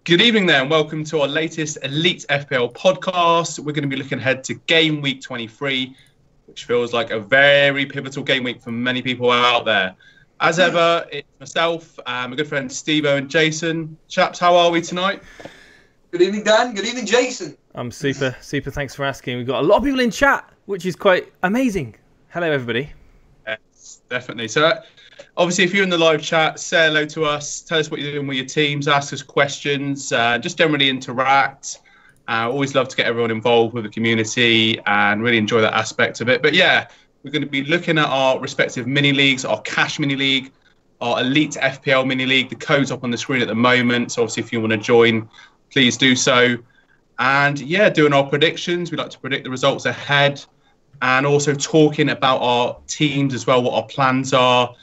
Good evening there and welcome to our latest Elite FPL podcast. We're going to be looking ahead to Gameweek 23, which feels like a very pivotal game week for many people out there. As ever, it's myself, my good friend Steve-O and Jason. Chaps, how are we tonight? Good evening, Dan. Good evening, Jason. I'm super. Thanks for asking. We've got a lot of people in chat, which is quite amazing. Hello, everybody. Yes, definitely. So, obviously, if you're in the live chat, say hello to us. Tell us what you're doing with your teams. Ask us questions. Just generally interact. Always love to get everyone involved with the community and really enjoy that aspect of it. But yeah, we're going to be looking at our respective mini leagues, our cash mini league, our Elite FPL mini league. The code's up on the screen at the moment. So obviously, if you want to join, please do so. And yeah, doing our predictions. We like to predict the results ahead, and also talking about our teams as well, what our plans are.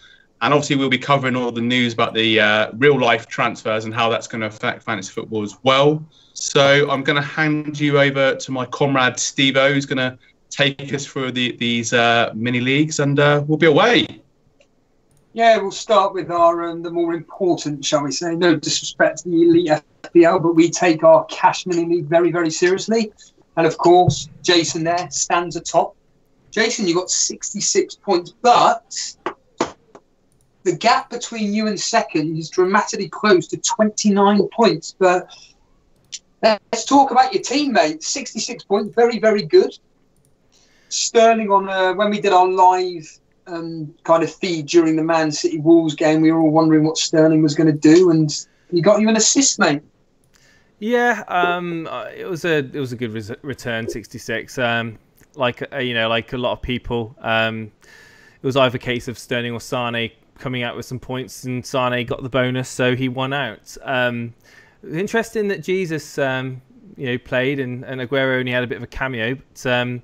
And obviously, we'll be covering all the news about the real-life transfers and how that's going to affect fantasy football as well. So I'm going to hand you over to my comrade, Steve-O, who's going to take us through these mini leagues, and we'll be away. Yeah, we'll start with our the more important, shall we say, no disrespect to the Elite FPL, but we take our cash mini league very, very seriously. And of course, Jason there stands atop. Jason, you got 66 points, but the gap between you and second is dramatically close to 29 points. But let's talk about your teammate. 66 points, very, very good. Sterling on when we did our live kind of feed during the Man City Wolves game, we were all wondering what Sterling was going to do, and he got you an assist, mate. Yeah, it was a good return, 66. Like a lot of people, it was either a case of Sterling or Sane coming out with some points, and Sane got the bonus, so he won out. Interesting that Jesus, played, and Aguero only had a bit of a cameo. But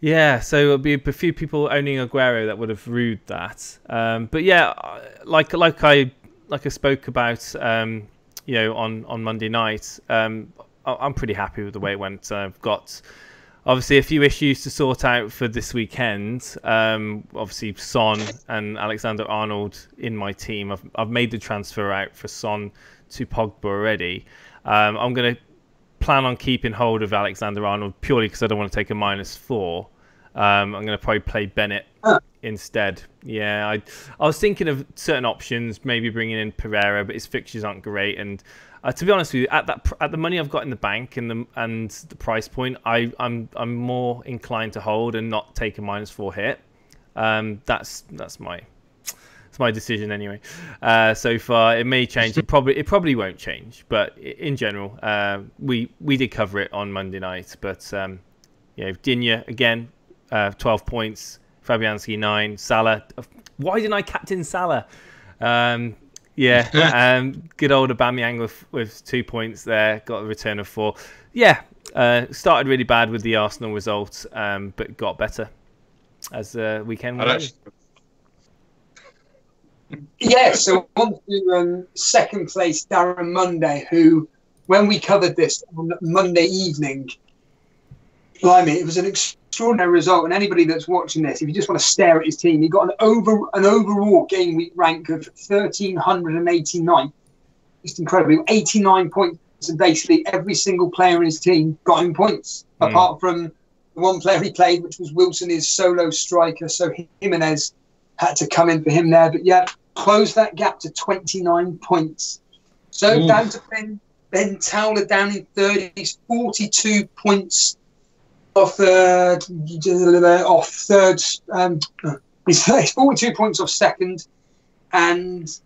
yeah, so it'll be a few people owning Aguero that would have rued that. But yeah, like I spoke about, on Monday night. I'm pretty happy with the way it went. I've got obviously a few issues to sort out for this weekend. Obviously, Son and Alexander-Arnold in my team. I've made the transfer out for Son to Pogba already. I'm going to plan on keeping hold of Alexander-Arnold purely because I don't want to take a -4. I'm going to probably play Bennett instead. Yeah, I was thinking of certain options, maybe bringing in Pereira, but his fixtures aren't great. And to be honest with you, at the money I've got in the bank and the price point, I'm more inclined to hold and not take a -4 hit. That's my decision anyway. So far, it may change. It probably won't change. But in general, we did cover it on Monday night. But Digne again, 12 points. Fabianski 9. Salah. Why didn't I captain Salah? Good old Aubameyang with 2 points there. Got a return of 4. Yeah, started really bad with the Arsenal result, but got better as the weekend went. Yeah, so on to second place, Darren Monday, who, when we covered this on Monday evening, blimey, it was an extraordinary result. And anybody that's watching this, if you just want to stare at his team, he got an overall game week rank of 1,389. Just incredible. 89 points, and basically every single player in his team got him points, apart from the one player he played, which was Wilson, his solo striker. So Jimenez had to come in for him there. But yeah, close that gap to 29 points. So down to Ben Towler down in third. He's 42 points off third. He's 42 points off second. And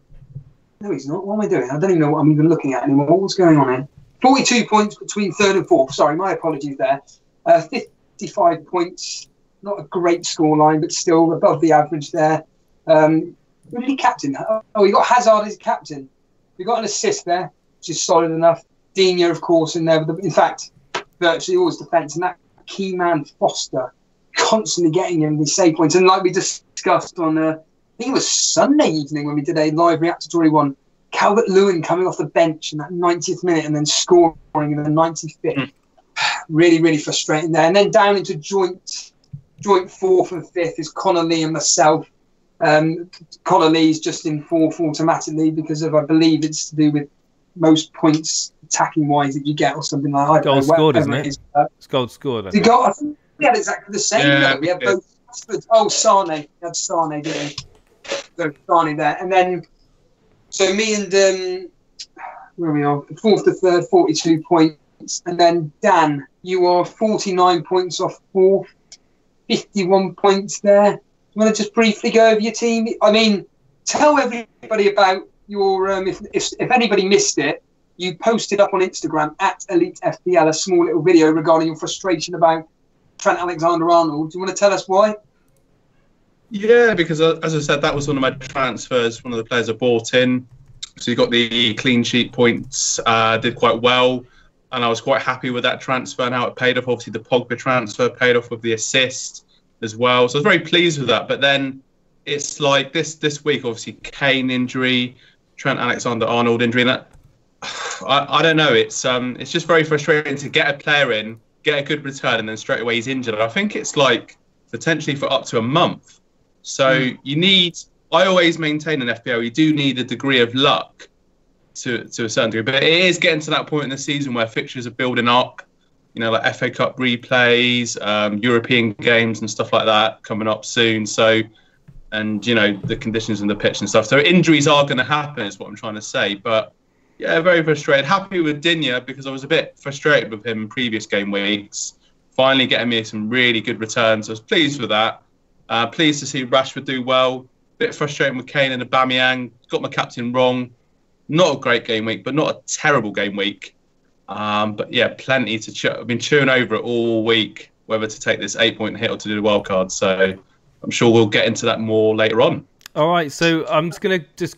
no, he's not. What am I doing? I don't even know what I'm even looking at anymore. What's going on here? 42 points between third and fourth. Sorry, my apologies there. 55 points. Not a great scoreline, but still above the average there. Who did he captain? Oh, he got Hazard as captain. We got an assist there, which is solid enough. Digne, of course, in there. In fact, virtually all his defence. And that key man, Foster, constantly getting him these save points. And like we discussed on, I think it was Sunday evening when we did a live reactatory one, Calvert-Lewin coming off the bench in that 90th minute and then scoring in the 95th. Really, really frustrating there. And then down into joint fourth and fifth is Connor Lee and myself. Connor Lee's just in fourth automatically because of, I believe it's to do with most points attacking wise that you get or something like that. Goal scored, isn't it? It's goal scored. I think we had exactly the same. Yeah, we had both. Oh, Sane. We had Sane, didn't we? So Sane there. And then, so me and, where are we are? Fourth to third, 42 points. And then Dan, you are 49 points off fourth, 51 points there. You want to just briefly go over your team? I mean, tell everybody about your. If anybody missed it, you posted up on Instagram at Elite FPL a small little video regarding your frustration about Trent Alexander-Arnold. Do you want to tell us why? Yeah, because as I said, that was one of my transfers, one of the players I bought in. So you got the clean sheet points, did quite well. And I was quite happy with that transfer and how it paid off. Obviously, the Pogba transfer paid off with the assist as well. So I was very pleased with that. But then it's like this week, obviously, Kane injury, Trent Alexander-Arnold injury. And that, I don't know. It's just very frustrating to get a player in, get a good return, and then straight away he's injured. I think it's like potentially for up to a month. So you need, I always maintain in FPL, you do need a degree of luck to a certain degree. But it is getting to that point in the season where fixtures are building up, you know, like FA Cup replays, European games and stuff like that coming up soon. So, and, you know, the conditions in the pitch and stuff. So injuries are going to happen is what I'm trying to say. But, yeah, very frustrated. Happy with Digne because I was a bit frustrated with him in previous game weeks. Finally getting me some really good returns. I was pleased with that. Pleased to see Rashford do well. Bit frustrating with Kane and Aubameyang. Got my captain wrong. Not a great game week, but not a terrible game week. But yeah, plenty to chew. I've been chewing over it all week, whether to take this 8-point hit or to do the wild card. So I'm sure we'll get into that more later on. All right, so I'm just going to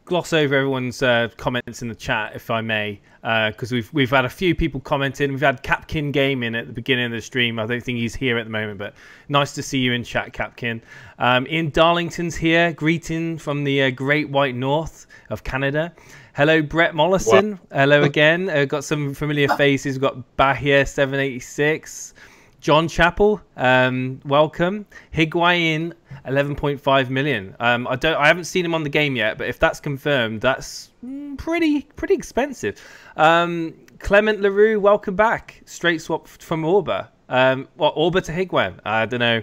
gloss over everyone's comments in the chat, if I may, because we've had a few people commenting. We've had Capkin Gaming at the beginning of the stream. I don't think he's here at the moment, but nice to see you in chat, Capkin. Ian Darlington's here, greeting from the Great White North of Canada. Hello, Brett Mollison. What? Hello again. Got some familiar faces. We've got Bahia 786. John Chappell, welcome. Higuain, 11.5 million. I haven't seen him on the game yet, but if that's confirmed, that's pretty expensive. Clement Leroux, welcome back. Straight swap from Orba. Orba to Higuain? I don't know.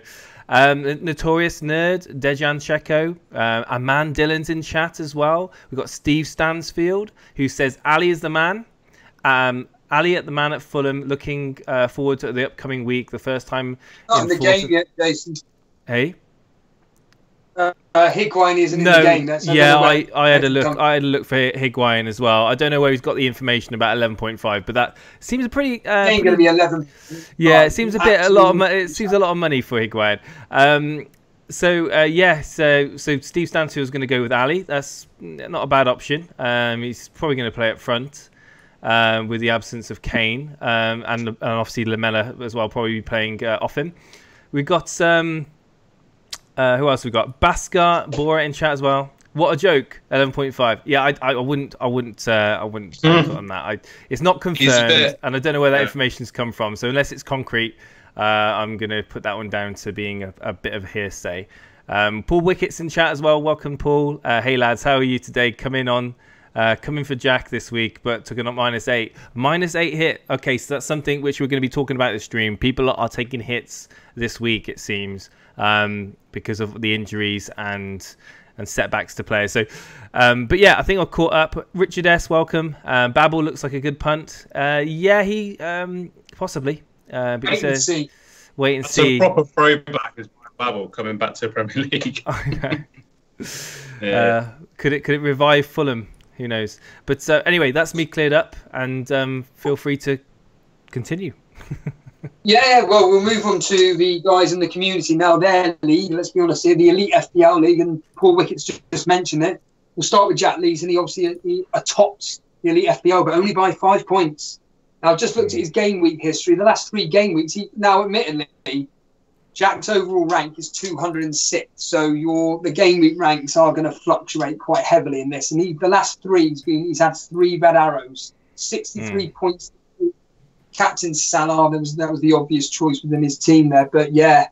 Notorious Nerd, Dejan Checo, Aman Dillon's in chat as well. We've got Steve Stansfield, who says Ali is the man. Ali at the man at Fulham, looking forward to the upcoming week. The first time. Not in the game yet, Jason. Hey. Higuain isn't in the game. That's I had a look. I had a look for Higuain as well. I don't know where he's got the information about 11.5, but that seems a pretty. Ain't going to be 11. Yeah, it seems a lot of money for Higuain. So Steve Stansfield is going to go with Ali. That's not a bad option. He's probably going to play up front. With the absence of Kane and obviously Lamela as well, probably be playing off him. We got who else we got? Baskar Bora in chat as well. What a joke! 11.5. Yeah, I wouldn't on that. It's not confirmed, and I don't know where that information's come from. So unless it's concrete, I'm gonna put that one down to being a bit of hearsay. Paul Wickett's in chat as well. Welcome, Paul. Hey lads, how are you today? Coming for Jack this week, but took it up -8. -8 hit. Okay, so that's something which we're going to be talking about this stream. People are taking hits this week, it seems, because of the injuries and setbacks to players. So, but yeah, I think I've caught up. Richard S, welcome. Babel looks like a good punt. Yeah, he possibly. But wait and see. Wait and That's see. A proper throwback is Babel coming back to the Premier League. Okay. Yeah. Could it revive Fulham? Who knows? But anyway, that's me cleared up, and feel free to continue. Yeah, well, we'll move on to the guys in the community now. Their league, let's be honest here, the Elite FPL League, and Paul Wickett's just mentioned it. We'll start with Jack Lees, and he obviously topped the Elite FPL, but only by 5 points. Now, I've just looked at his game week history. The last 3 game weeks, now admittedly, Jack's overall rank is 206, so the game week ranks are going to fluctuate quite heavily in this. And the last 3, he's had 3 red arrows, 63 points. Captain Salah, that was the obvious choice within his team there. But yeah,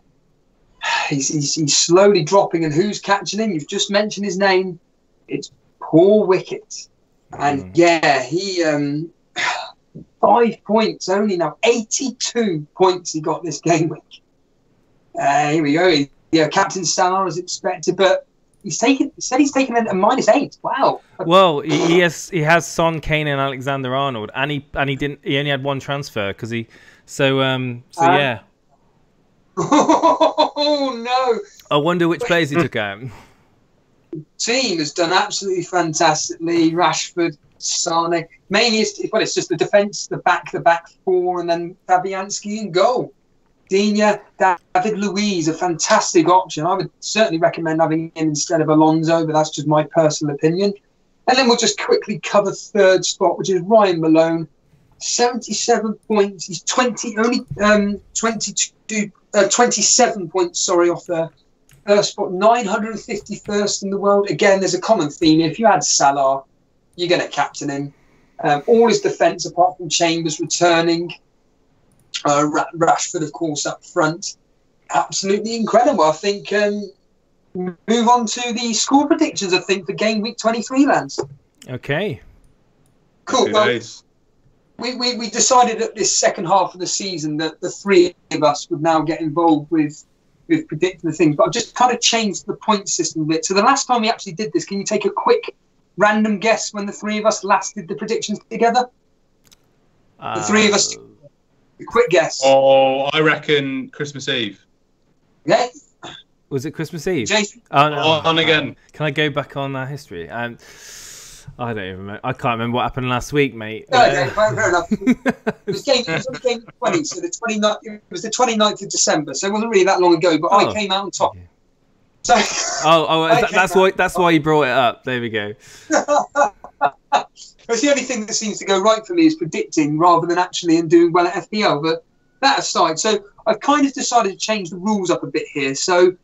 he's slowly dropping. And who's catching him? You've just mentioned his name. It's Paul Wickett. And yeah, he 5 points only now. 82 points he got this game week. Here we go. Yeah, Captain Salah as expected, but he's taken a -8. Wow. Well, he has Son, Kane, and Alexander-Arnold, and he only had 1 transfer because yeah. Oh no! I wonder which players he took out. The team has done absolutely fantastically. Rashford, Sane, mainly it's just the defence, the back 4, and then Fabianski in goal. Digne, David Luiz, a fantastic option. I would certainly recommend having him instead of Alonso, but that's just my personal opinion. And then we'll just quickly cover third spot, which is Ryan Malone. 77 points. He's 27 points, off the first spot. 951st in the world. Again, there's a common theme. If you had Salah, you're going to captain him. All his defence, apart from Chambers returning. Rashford, of course, up front. Absolutely incredible. I think move on to the score predictions, I think, for Game Week 23, Lance. Okay. Cool. Well, we decided at this second half of the season that the three of us would now get involved with predicting the things, but I've just kind of changed the point system a bit. So the last time we actually did this, can you take a quick random guess when the three of us last did the predictions together? The three of us... A quick guess. Oh, I reckon Christmas Eve. Yeah. Was it Christmas Eve? Jason. Oh, no. On again. Can I go back on history? I don't even remember. I can't remember what happened last week, mate. Okay, fair enough. It was game 20, so it was the 29th of December, so it wasn't really that long ago, but I came out on top. Okay. So, that's why you brought it up. There we go. It's the only thing that seems to go right for me is predicting rather than actually and doing well at FPL. But that aside, so I've kind of decided to change the rules up a bit here. So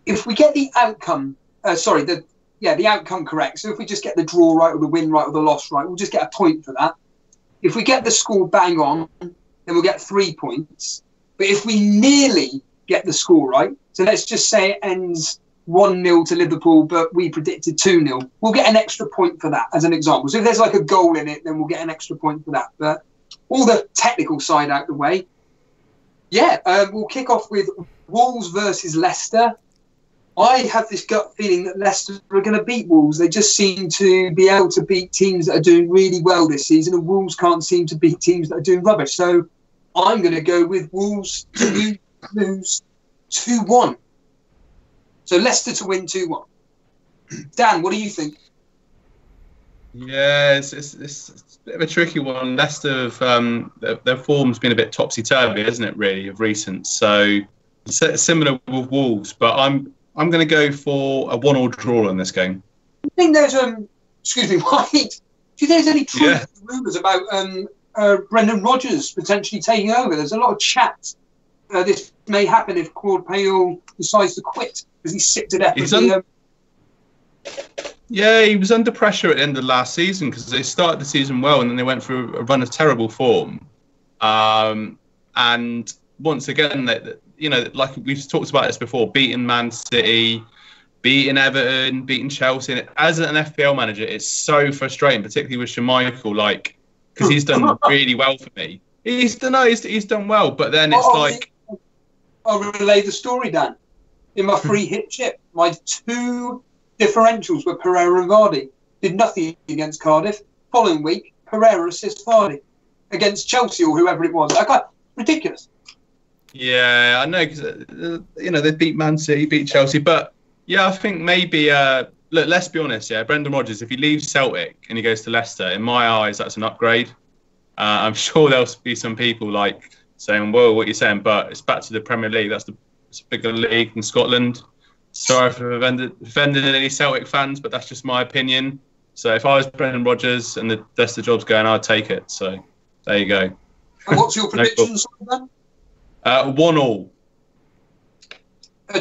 if we get the outcome, the outcome correct. So if we just get the draw right or the win right or the loss right, we'll just get a point for that. If we get the score bang on, then we'll get 3 points. But if we nearly get the score right, so let's just say it ends 1-0 to Liverpool, but we predicted 2-0. We'll get an extra point for that, as an example. So if there's like a goal in it, then we'll get an extra point for that. But all the technical side out the way, we'll kick off with Wolves versus Leicester. I have this gut feeling that Leicester are going to beat Wolves. They just seem to be able to beat teams that are doing really well this season, and Wolves can't seem to beat teams that are doing rubbish. So I'm going to go with Wolves to lose 2-1. So Leicester to win 2-1. Dan, what do you think? Yeah, it's a bit of a tricky one. Leicester, their form's been a bit topsy-turvy, isn't it, really, of recent? So similar with Wolves, but I'm going to go for a 1-1 draw in this game. I think there's excuse me, White. Do you think there's any truth to rumours about Brendan Rodgers potentially taking over? There's a lot of chat. This may happen if Claude Payal decides to quit because he's sick to death. He was under pressure at the end of last season because they started the season well and then they went through a run of terrible form. And once again, like we've talked about this before, beating Man City, beating Everton, beating Chelsea. And as an FPL manager, it's so frustrating, particularly with Schmeichel, because he's done really well for me. He's done well, but then it's I'll relay the story, Dan. In my free hit chip, my 2 differentials were Pereira and Vardy. Did nothing against Cardiff. Following week, Pereira assists Vardy against Chelsea or whoever it was. Ridiculous. Yeah, I know, because they beat Man City, beat Chelsea, but yeah, I think maybe look. Let's be honest. Yeah, Brendan Rodgers, if he leaves Celtic and he goes to Leicester, in my eyes, that's an upgrade. I'm sure there'll be some people saying, "Whoa, what you're saying?" But it's back to the Premier League. It's a bigger league in Scotland. Sorry for offending any Celtic fans, but that's just my opinion. So if I was Brendan Rodgers and the Leicester job's going, I'd take it. So there you go. And what's your predictions on that? 1-1.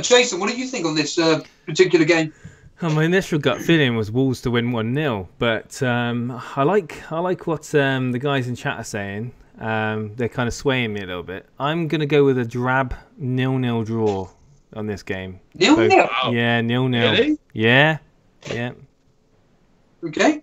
Jason, what do you think on this particular game? My initial gut feeling was Wolves to win 1-0, but I like what the guys in chat are saying. They're kind of swaying me a little bit. I'm going to go with a drab 0-0 draw on this game. 0-0? Yeah, 0-0. Really? Yeah. Okay.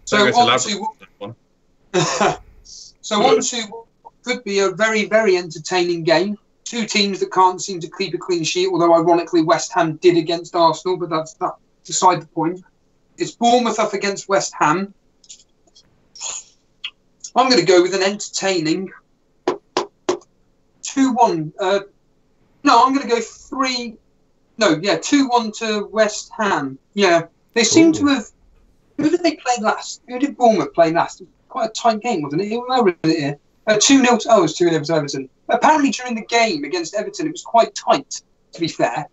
So 1-2 could be a very, very entertaining game. 2 teams that can't seem to keep a clean sheet, although ironically West Ham did against Arsenal, but that's beside the point. It's Bournemouth up against West Ham. I'm going to go with an entertaining 2-1. I'm going to go 2-1 to West Ham. Yeah, they seem to have... Who did they play last? Who did Bournemouth play last? It was quite a tight game, wasn't it? Where was it here? 2-0. Oh, it was 2-0 to Everton. Apparently, during the game against Everton, it was quite tight, to be fair.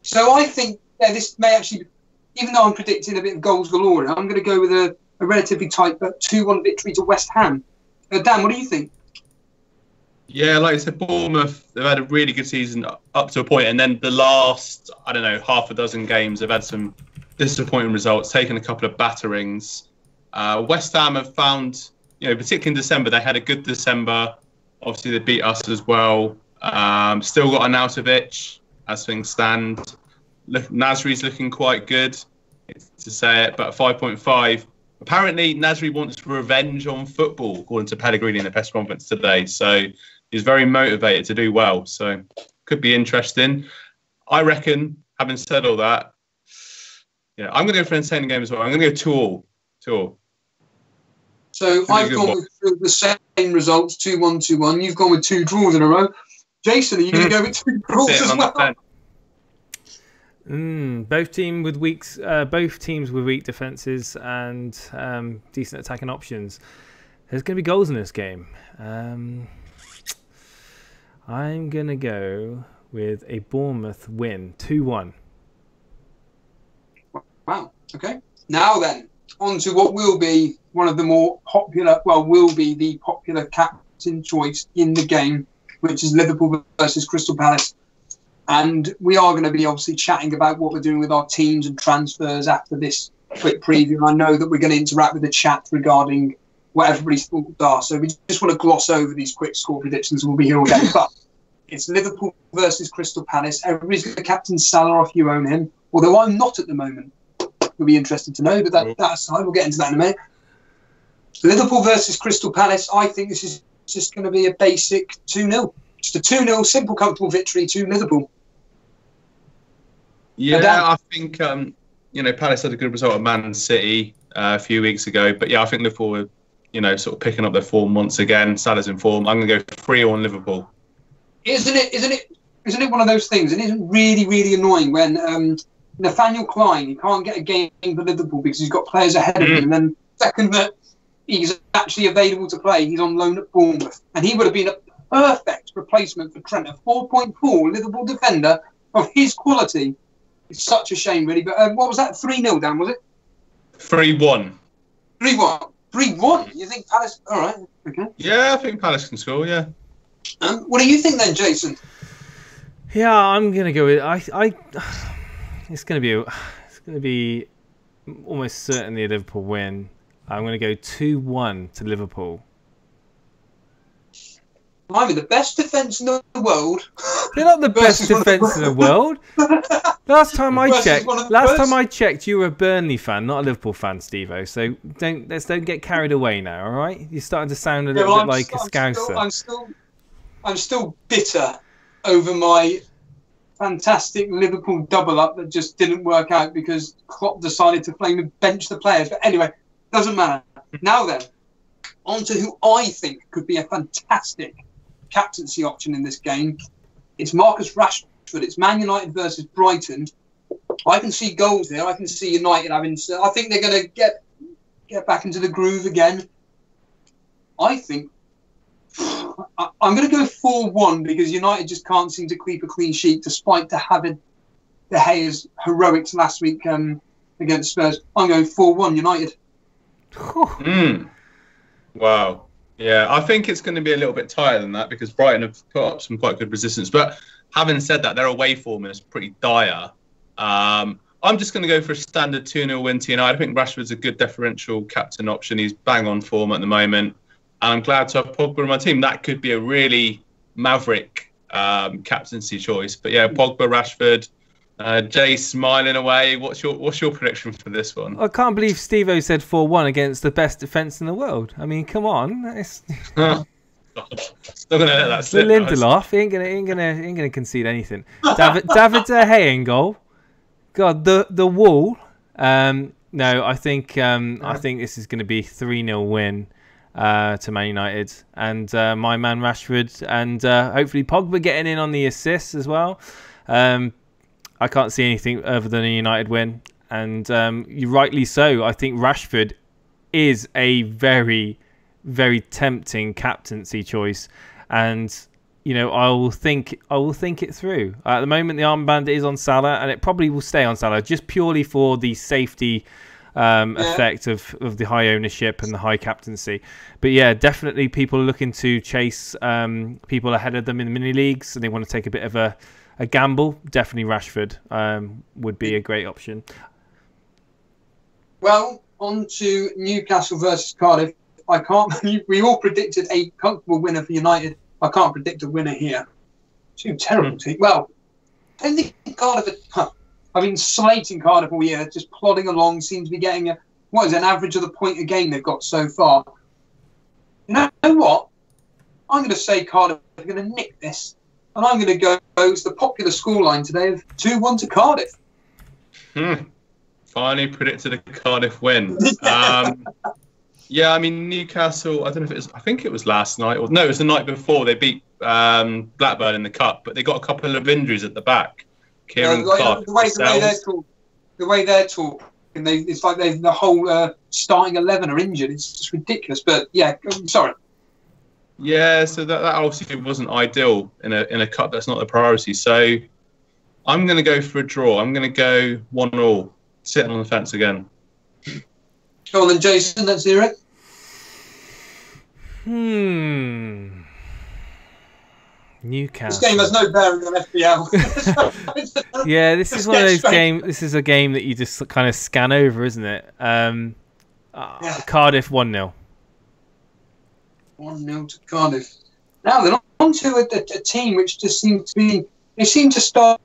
So I think this may actually, even though I'm predicting a bit of goals galore, I'm going to go with a relatively tight but 2-1 victory to West Ham. Dan, what do you think? Yeah, like I said, Bournemouth, they've had a really good season up to a point, and then the last, I don't know, half a dozen games, they've had some disappointing results, taken a couple of batterings. West Ham have found, particularly in December, they had a good December. Obviously, they beat us as well. Still got Arnautovic as things stand. Nasri's looking quite good, to say it, but 5.5. Apparently, Nasri wants revenge on football, according to Pellegrini in the press conference today. So he's very motivated to do well. So could be interesting. I reckon, having said all that, I'm going to go for an insane game as well. I'm going to go 2-2. So I've gone with the same results, 2-1, 2-1. You've gone with 2 draws in a row. Jason, are you going to go with 2 draws as well? Both teams with weak defences and decent attacking options. There's going to be goals in this game. I'm going to go with a Bournemouth win, 2-1. Wow. Okay. Now then, on to what will be one of the more popular, will be the popular captain choice in the game, which is Liverpool versus Crystal Palace. And we are going to be obviously chatting about what we're doing with our teams and transfers after this quick preview. I know that we're going to interact with the chat regarding what everybody's thoughts are. So we just want to gloss over these quick score predictions and we'll be here all day. But it's Liverpool versus Crystal Palace. Everybody's going to captain Salah if you own him, although I'm not at the moment. You'll be interested to know, but that aside, we'll get into that in a minute. Liverpool versus Crystal Palace. I think this is just going to be a basic 2-0. Just a 2-0, simple, comfortable victory to Liverpool. Yeah, I think Palace had a good result at Man City a few weeks ago, but I think Liverpool were, sort of picking up their form once again. Salah's in form. I'm going to go 3-1 Liverpool. Isn't it one of those things? And isn't it really, really annoying when Nathaniel Klein, he can't get a game for Liverpool because he's got players ahead of him, and then second that he's actually available to play, he's on loan at Bournemouth, and he would have been a perfect replacement for Trent, a 4.4 Liverpool defender of his quality. It's such a shame, really. But what was that? 3-0, Dan, was it? 3-1. 3-1. 3-1? You think Palace... All right, okay. Yeah, I think Palace can score, yeah. What do you think then, Jason? Yeah, I'm going to go with... It's going to be almost certainly a Liverpool win. I'm going to go 2-1 to Liverpool. I'm in the best defence in the world. They're not the best defence in the world. Last time I checked, you were a Burnley fan, not a Liverpool fan, Steve-O. So don't get carried away now, all right? You're starting to sound a little bit like a Scouser. I'm still bitter over my fantastic Liverpool double-up that just didn't work out because Klopp decided to bench the players. But anyway, doesn't matter. Now then, on to who I think could be a fantastic captaincy option in this game. It's Marcus Rashford. It's Man United versus Brighton. I can see goals there. I can see United having... I think they're going to get back into the groove again. I think... I'm going to go 4-1 because United just can't seem to keep a clean sheet despite having De Gea's heroics last week against Spurs. I'm going 4-1 United. Wow. Yeah, I think it's going to be a little bit tighter than that because Brighton have put up some quite good resistance. But having said that, their away form is pretty dire. I'm just going to go for a standard 2-0 win to United. I think Rashford's a good differential captain option. He's bang on form at the moment. And I'm glad to have Pogba in my team. That could be a really maverick captaincy choice. But yeah, Pogba, Rashford, Jay smiling away. What's your prediction for this one? I can't believe Steve-O said 4-1 against the best defence in the world. I mean, come on. Still gonna let that slip. Lindelof ain't gonna concede anything. David De Gea in goal. God, the wall. No, I think this is going to be 3-0 win to Man United, and my man Rashford, and hopefully Pogba getting in on the assists as well. I can't see anything other than a United win, and you rightly so. I think Rashford is a very, very tempting captaincy choice, and I will think it through. At the moment, the armband is on Salah, and it probably will stay on Salah just purely for the safety effect of the high ownership and the high captaincy. But yeah, definitely people are looking to chase people ahead of them in the mini leagues, and they want to take a bit of a gamble. Definitely Rashford would be a great option. Well, on to Newcastle versus Cardiff. I can't. We all predicted a comfortable winner for United. I can't predict a winner here. Two terrible teams. Well, I don't think Cardiff. I've been slating Cardiff all year, just plodding along. Seems to be getting an average of the point a game they've got so far. You know what? I'm going to say Cardiff are going to nick this, and I'm going to go. It's the popular scoreline today of 2-1 to Cardiff. Finally predicted a Cardiff win. Yeah, I mean, Newcastle, I don't know if it was, I think it was last night, or no, it was the night before. They beat Blackburn in the Cup, but they got a couple of injuries at the back. Kieran Clark, the way they're talking, it's like the whole starting 11 are injured. It's just ridiculous. But yeah, sorry. Yeah, so that obviously wasn't ideal in a cup. That's not the priority. So I'm going to go for a draw. I'm going to go 1-1, sitting on the fence again. Go on then, Jason. Let's hear it. Newcastle. This game has no bearing on FPL. Yeah, this is one of those games. This is a game that you just kind of scan over, isn't it? Cardiff 1-0. 1-0 to Cardiff. Now then, on to a team which just seems to be. They seem to start,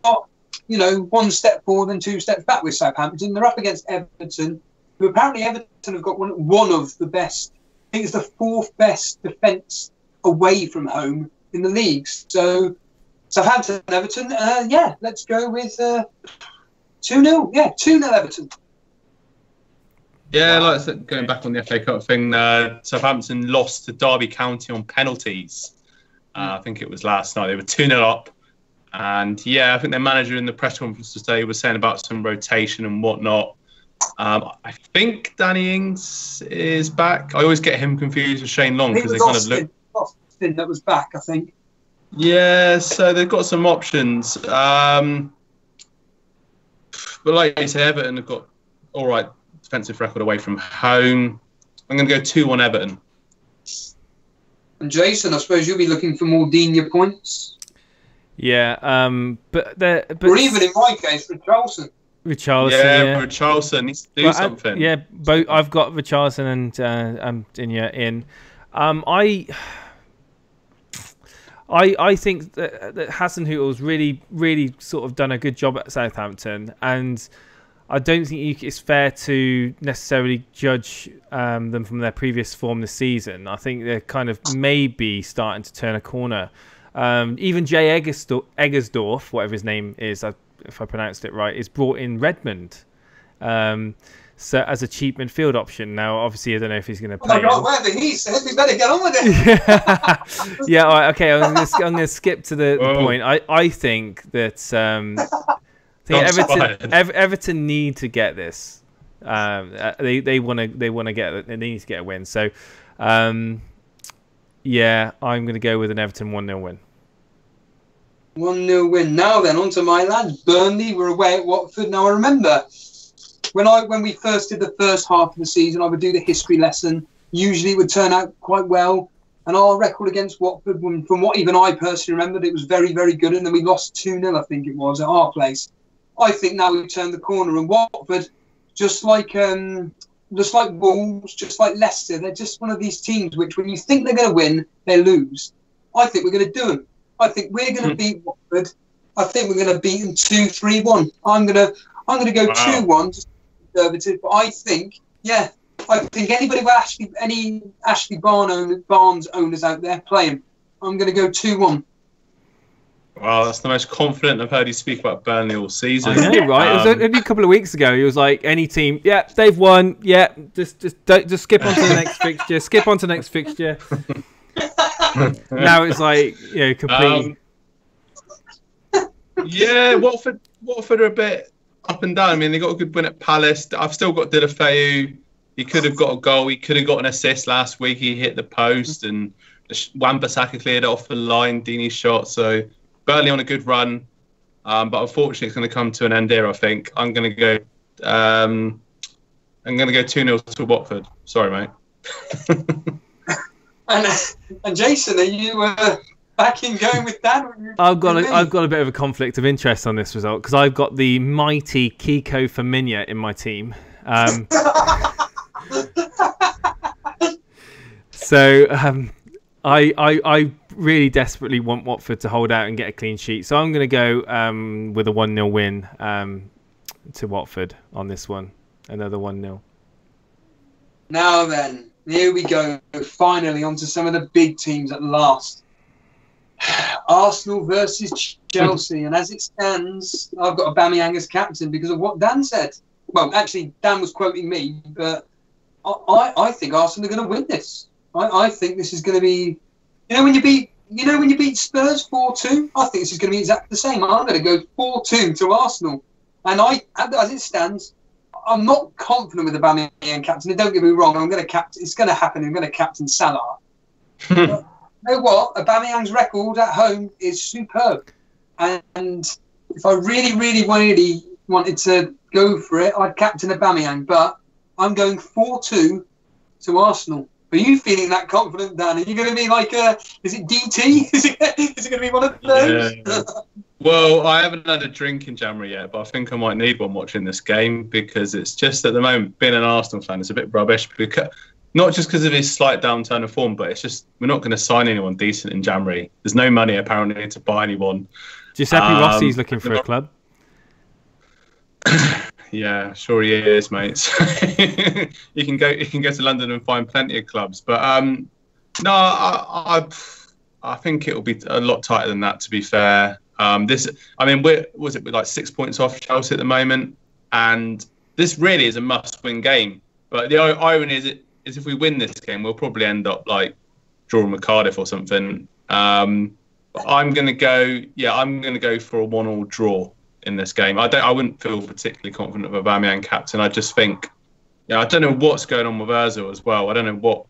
one step forward and two steps back with Southampton. They're up against Everton, who apparently Everton have got one of the best. I think it's the fourth best defence away from home in the league. So Southampton, Everton, let's go with 2-0. Yeah, 2-0 Everton. Yeah, like going back on the FA Cup thing, Southampton lost to Derby County on penalties. I think it was last night. They were 2-0 up. And yeah, I think their manager in the press conference today was saying about some rotation and whatnot. I think Danny Ings is back. I always get him confused with Shane Long because they kind of look. Austin that was back, I think. Yeah, so they've got some options. But like you say, Everton have got all right defensive record away from home. I'm going to go 2-1 Everton. And Jason, I suppose you'll be looking for more Digne points. Yeah, but or even in my case, Richarlison. Yeah, Richarlison needs to do something. I've got Richarlison and Digne in. I think that Hasenhüttl's really sort of done a good job at Southampton, and I don't think it's fair to necessarily judge them from their previous form this season. I think they're kind of maybe starting to turn a corner. Even Jay Eggersdorf, whatever his name is, if I pronounced it right, is brought in Redmond. So as a cheap midfield option. Now, obviously, I don't know if he's going to play. Oh my God, whatever he said, we better get on with it. Yeah, all right, okay. I'm going to skip to the point. I think that Everton need to get this. They want to get it. They need to get a win. So, yeah, I'm going to go with an Everton 1-0 win. 1-0 win. Now then, on to my lads. Burnley were away at Watford. Now I remember when we first did the first half of the season, I would do the history lesson. Usually it would turn out quite well. And our record against Watford, from what even I personally remembered, it was very, very good. And then we lost 2-0, I think it was, at our place. I think now we've turned the corner. And Watford, just like Wolves, just like Leicester, they're just one of these teams which, when you think they're going to win, they lose. I think we're going to do them. I think we're going to beat Watford. I think we're going to beat them 2-3-1. I'm going to go 2-1, just conservative. But I think anybody with any Ashley Barnes owners out there, play him. I'm going to go 2-1. Wow, that's the most confident I've heard you speak about Burnley all season. I know, right? It was only a couple of weeks ago. He was like, any team, yeah, they've won. Yeah, just skip on to the next fixture. Skip on to the next fixture. Now it's like, complete. Yeah, Watford are a bit up and down. I mean, they got a good win at Palace. I've still got Deulofeu. He could have got a goal. He could have got an assist last week. He hit the post, and Wan-Bissaka cleared it off the line. Dini's shot. So Burnley on a good run, but unfortunately, it's going to come to an end here. I think I'm going to go. I'm going to go 2-0 to Watford. Sorry, mate. and Jason, are you back in going with Dan? I've got a bit of a conflict of interest on this result because I've got the mighty Kiko Firmino in my team. So I really desperately want Watford to hold out and get a clean sheet. So I'm going to go with a 1-0 win to Watford on this one. Another 1-0. Now then, here we go. Finally, onto some of the big teams at last. Arsenal versus Chelsea. And as it stands, I've got Aubameyang as captain because of what Dan said. Well, actually, Dan was quoting me, but I think Arsenal are going to win this. I think this is going to be, when you beat Spurs 4-2, I think this is going to be exactly the same. I'm going to go 4-2 to Arsenal, and as it stands, I'm not confident with Aubameyang captain. Don't get me wrong, it's going to happen. I'm going to captain Salah. But you know what? Aubameyang's record at home is superb, and if I really wanted to go for it, I'd captain Aubameyang, but I'm going 4-2 to Arsenal. Are you feeling that confident, Dan? Are you going to be like is it DT? Is it going to be one of those? Yeah. Well, I haven't had a drink in January yet, but I think I might need one watching this game because it's just at the moment, being an Arsenal fan, it's a bit rubbish. Because, not just because of his slight downturn of form, but it's just we're not going to sign anyone decent in January. There's no money apparently to buy anyone. Giuseppe Rossi's looking for a club. Yeah, sure he is, mate. You can go to London and find plenty of clubs, but no, I think it'll be a lot tighter than that. To be fair, we're like 6 points off Chelsea at the moment, and this really is a must-win game. But the irony is if we win this game, we'll probably end up like drawing with Cardiff or something. But I'm going to go for a 1-1 draw in this game. I wouldn't feel particularly confident of Aubameyang captain. I just think, I don't know what's going on with Ozil as well. I don't know what.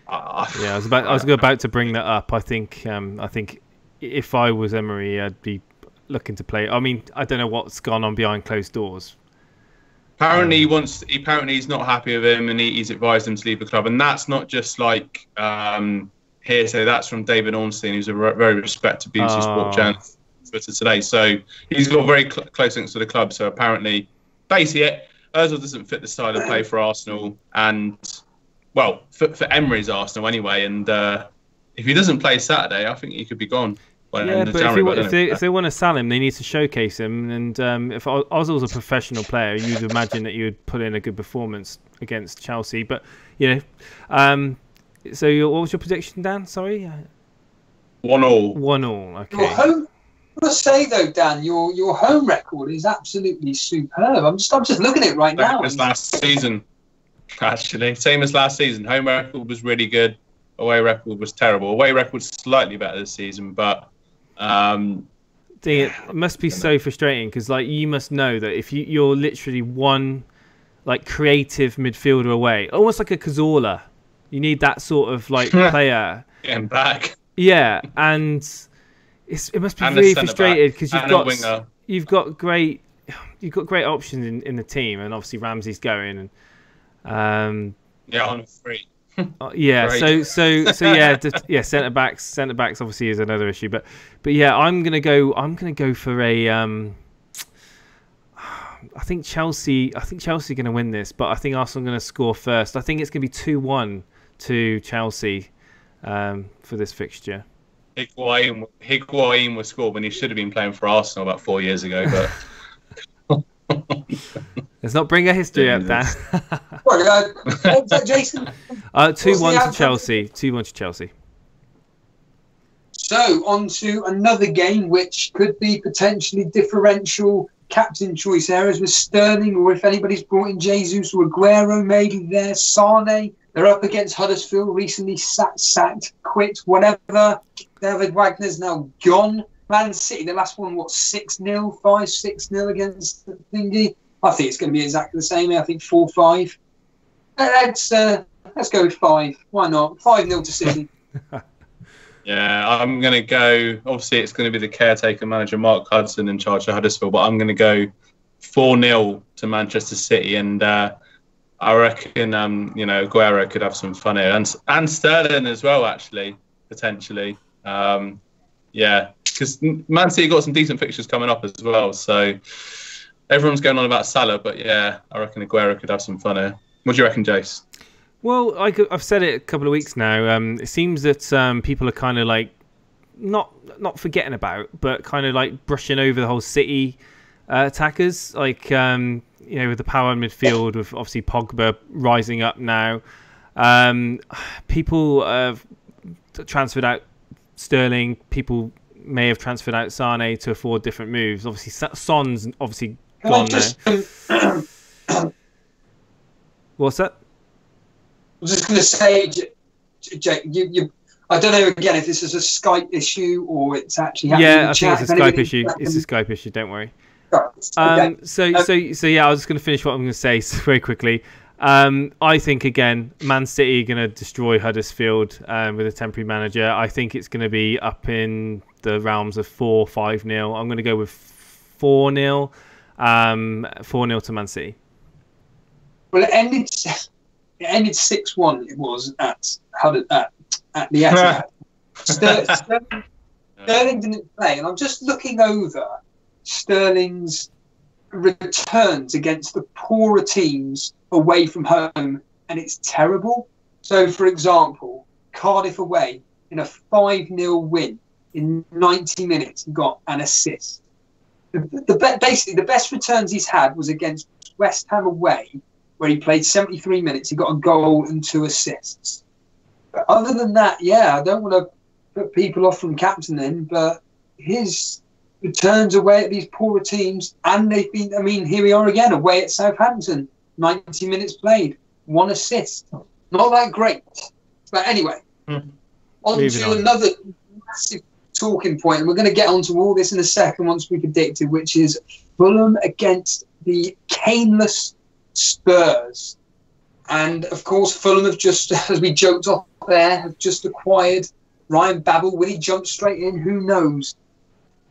I was about to bring that up. I think if I was Emery, I'd be looking to play. I mean, I don't know what's gone on behind closed doors. Apparently, he's not happy with him, and he's advised him to leave the club. And that's not just like hearsay. That's from David Ornstein, who's a very respected BBC sport journalist. Twitter today, so he's got very close links to the club. So apparently, basically, Ozil doesn't fit the style of play for Arsenal, and well, for Emery's Arsenal anyway. And if he doesn't play Saturday, I think he could be gone. Yeah, but if they want to sell him, they need to showcase him. And if Ozil's a professional player, you'd imagine that you would put in a good performance against Chelsea. But so what was your prediction, Dan? Sorry, 1-1. 1-1. Okay. I must say though, Dan, your home record is absolutely superb. I'm just looking at it right now. Same as last season, actually. Same as last season. Home record was really good. Away record was terrible. Away record slightly better this season, but it must be so frustrating because you must know that if you're literally one creative midfielder away, almost like a Cazorla, you need that sort of player. Getting back. Yeah, and. It must be really frustrated because you've got great options in the team, and obviously Ramsey's going, and on a free. Centre backs obviously is another issue, but yeah, I'm gonna go for a. I think Chelsea are going to win this, but I think Arsenal are going to score first. I think it's going to be 2-1 to Chelsea for this fixture. Higuain was scored when he should have been playing for Arsenal about 4 years ago. But let's not bring a history up, Dan. Jason? 2-1 to Chelsea. 2-1 to Chelsea. So on to another game which could be potentially differential captain choice areas with Sterling, or if anybody's brought in Jesus or Aguero, maybe there. Sane. They're up against Huddersfield, recently sacked, quit, whatever. David Wagner's now gone. Man City, the last one, 6-0, 5-6-0 against Thingy. I think it's going to be exactly the same. I think 4-5. let's go with 5. Why not? 5-0 to City. Yeah, I'm going to go. Obviously, it's going to be the caretaker manager, Mark Hudson, in charge of Huddersfield, but I'm going to go 4-0 to Manchester City. And I reckon, Aguero could have some fun here. And Sterling as well, actually, potentially. Yeah, because Man City got some decent fixtures coming up as well. So everyone's going on about Salah, but yeah, I reckon Aguero could have some fun here. What do you reckon, Jace? Well, I've said it a couple of weeks now. It seems that people are kind of like not forgetting about, but kind of like brushing over the whole City attackers. Like with the power in midfield, with obviously Pogba rising up now. People have transferred out Sterling. People may have transferred out Sane to afford different moves. Obviously, Son's obviously gone now. What's that? I was just going to say, Jake, I don't know again if this is a Skype issue or it's actually happening. Yeah, I think it's a Skype issue. It's a Skype issue. Don't worry. Okay. So yeah, I was just going to finish what I'm going to say very quickly. I think again, Man City are going to destroy Huddersfield with a temporary manager. I think it's going to be up in the realms of 4-5-0. I'm going to go with 4-0, 4-0 to Man City. Well, it ended 6-1. It was at the Etihad. Sterling didn't play, and I'm just looking over Sterling's returns against the poorer teams away from home, and it's terrible. So, for example, Cardiff away in a 5-0 win in 90 minutes, he got an assist. Basically, the best returns he's had was against West Ham away, where he played 73 minutes. He got a goal and 2 assists. But other than that, yeah, I don't want to put people off from captaining, but his returns away at these poorer teams, and they've been, here we are again, away at Southampton, 90 minutes played, 1 assist. Not that great. But anyway, on to another massive talking point, and we're going to get onto all this in a second once we predict it, which is Fulham against the Kaneless Spurs. And of course, Fulham have just, as we joked off there, have just acquired Ryan Babel. Will he jump straight in? Who knows?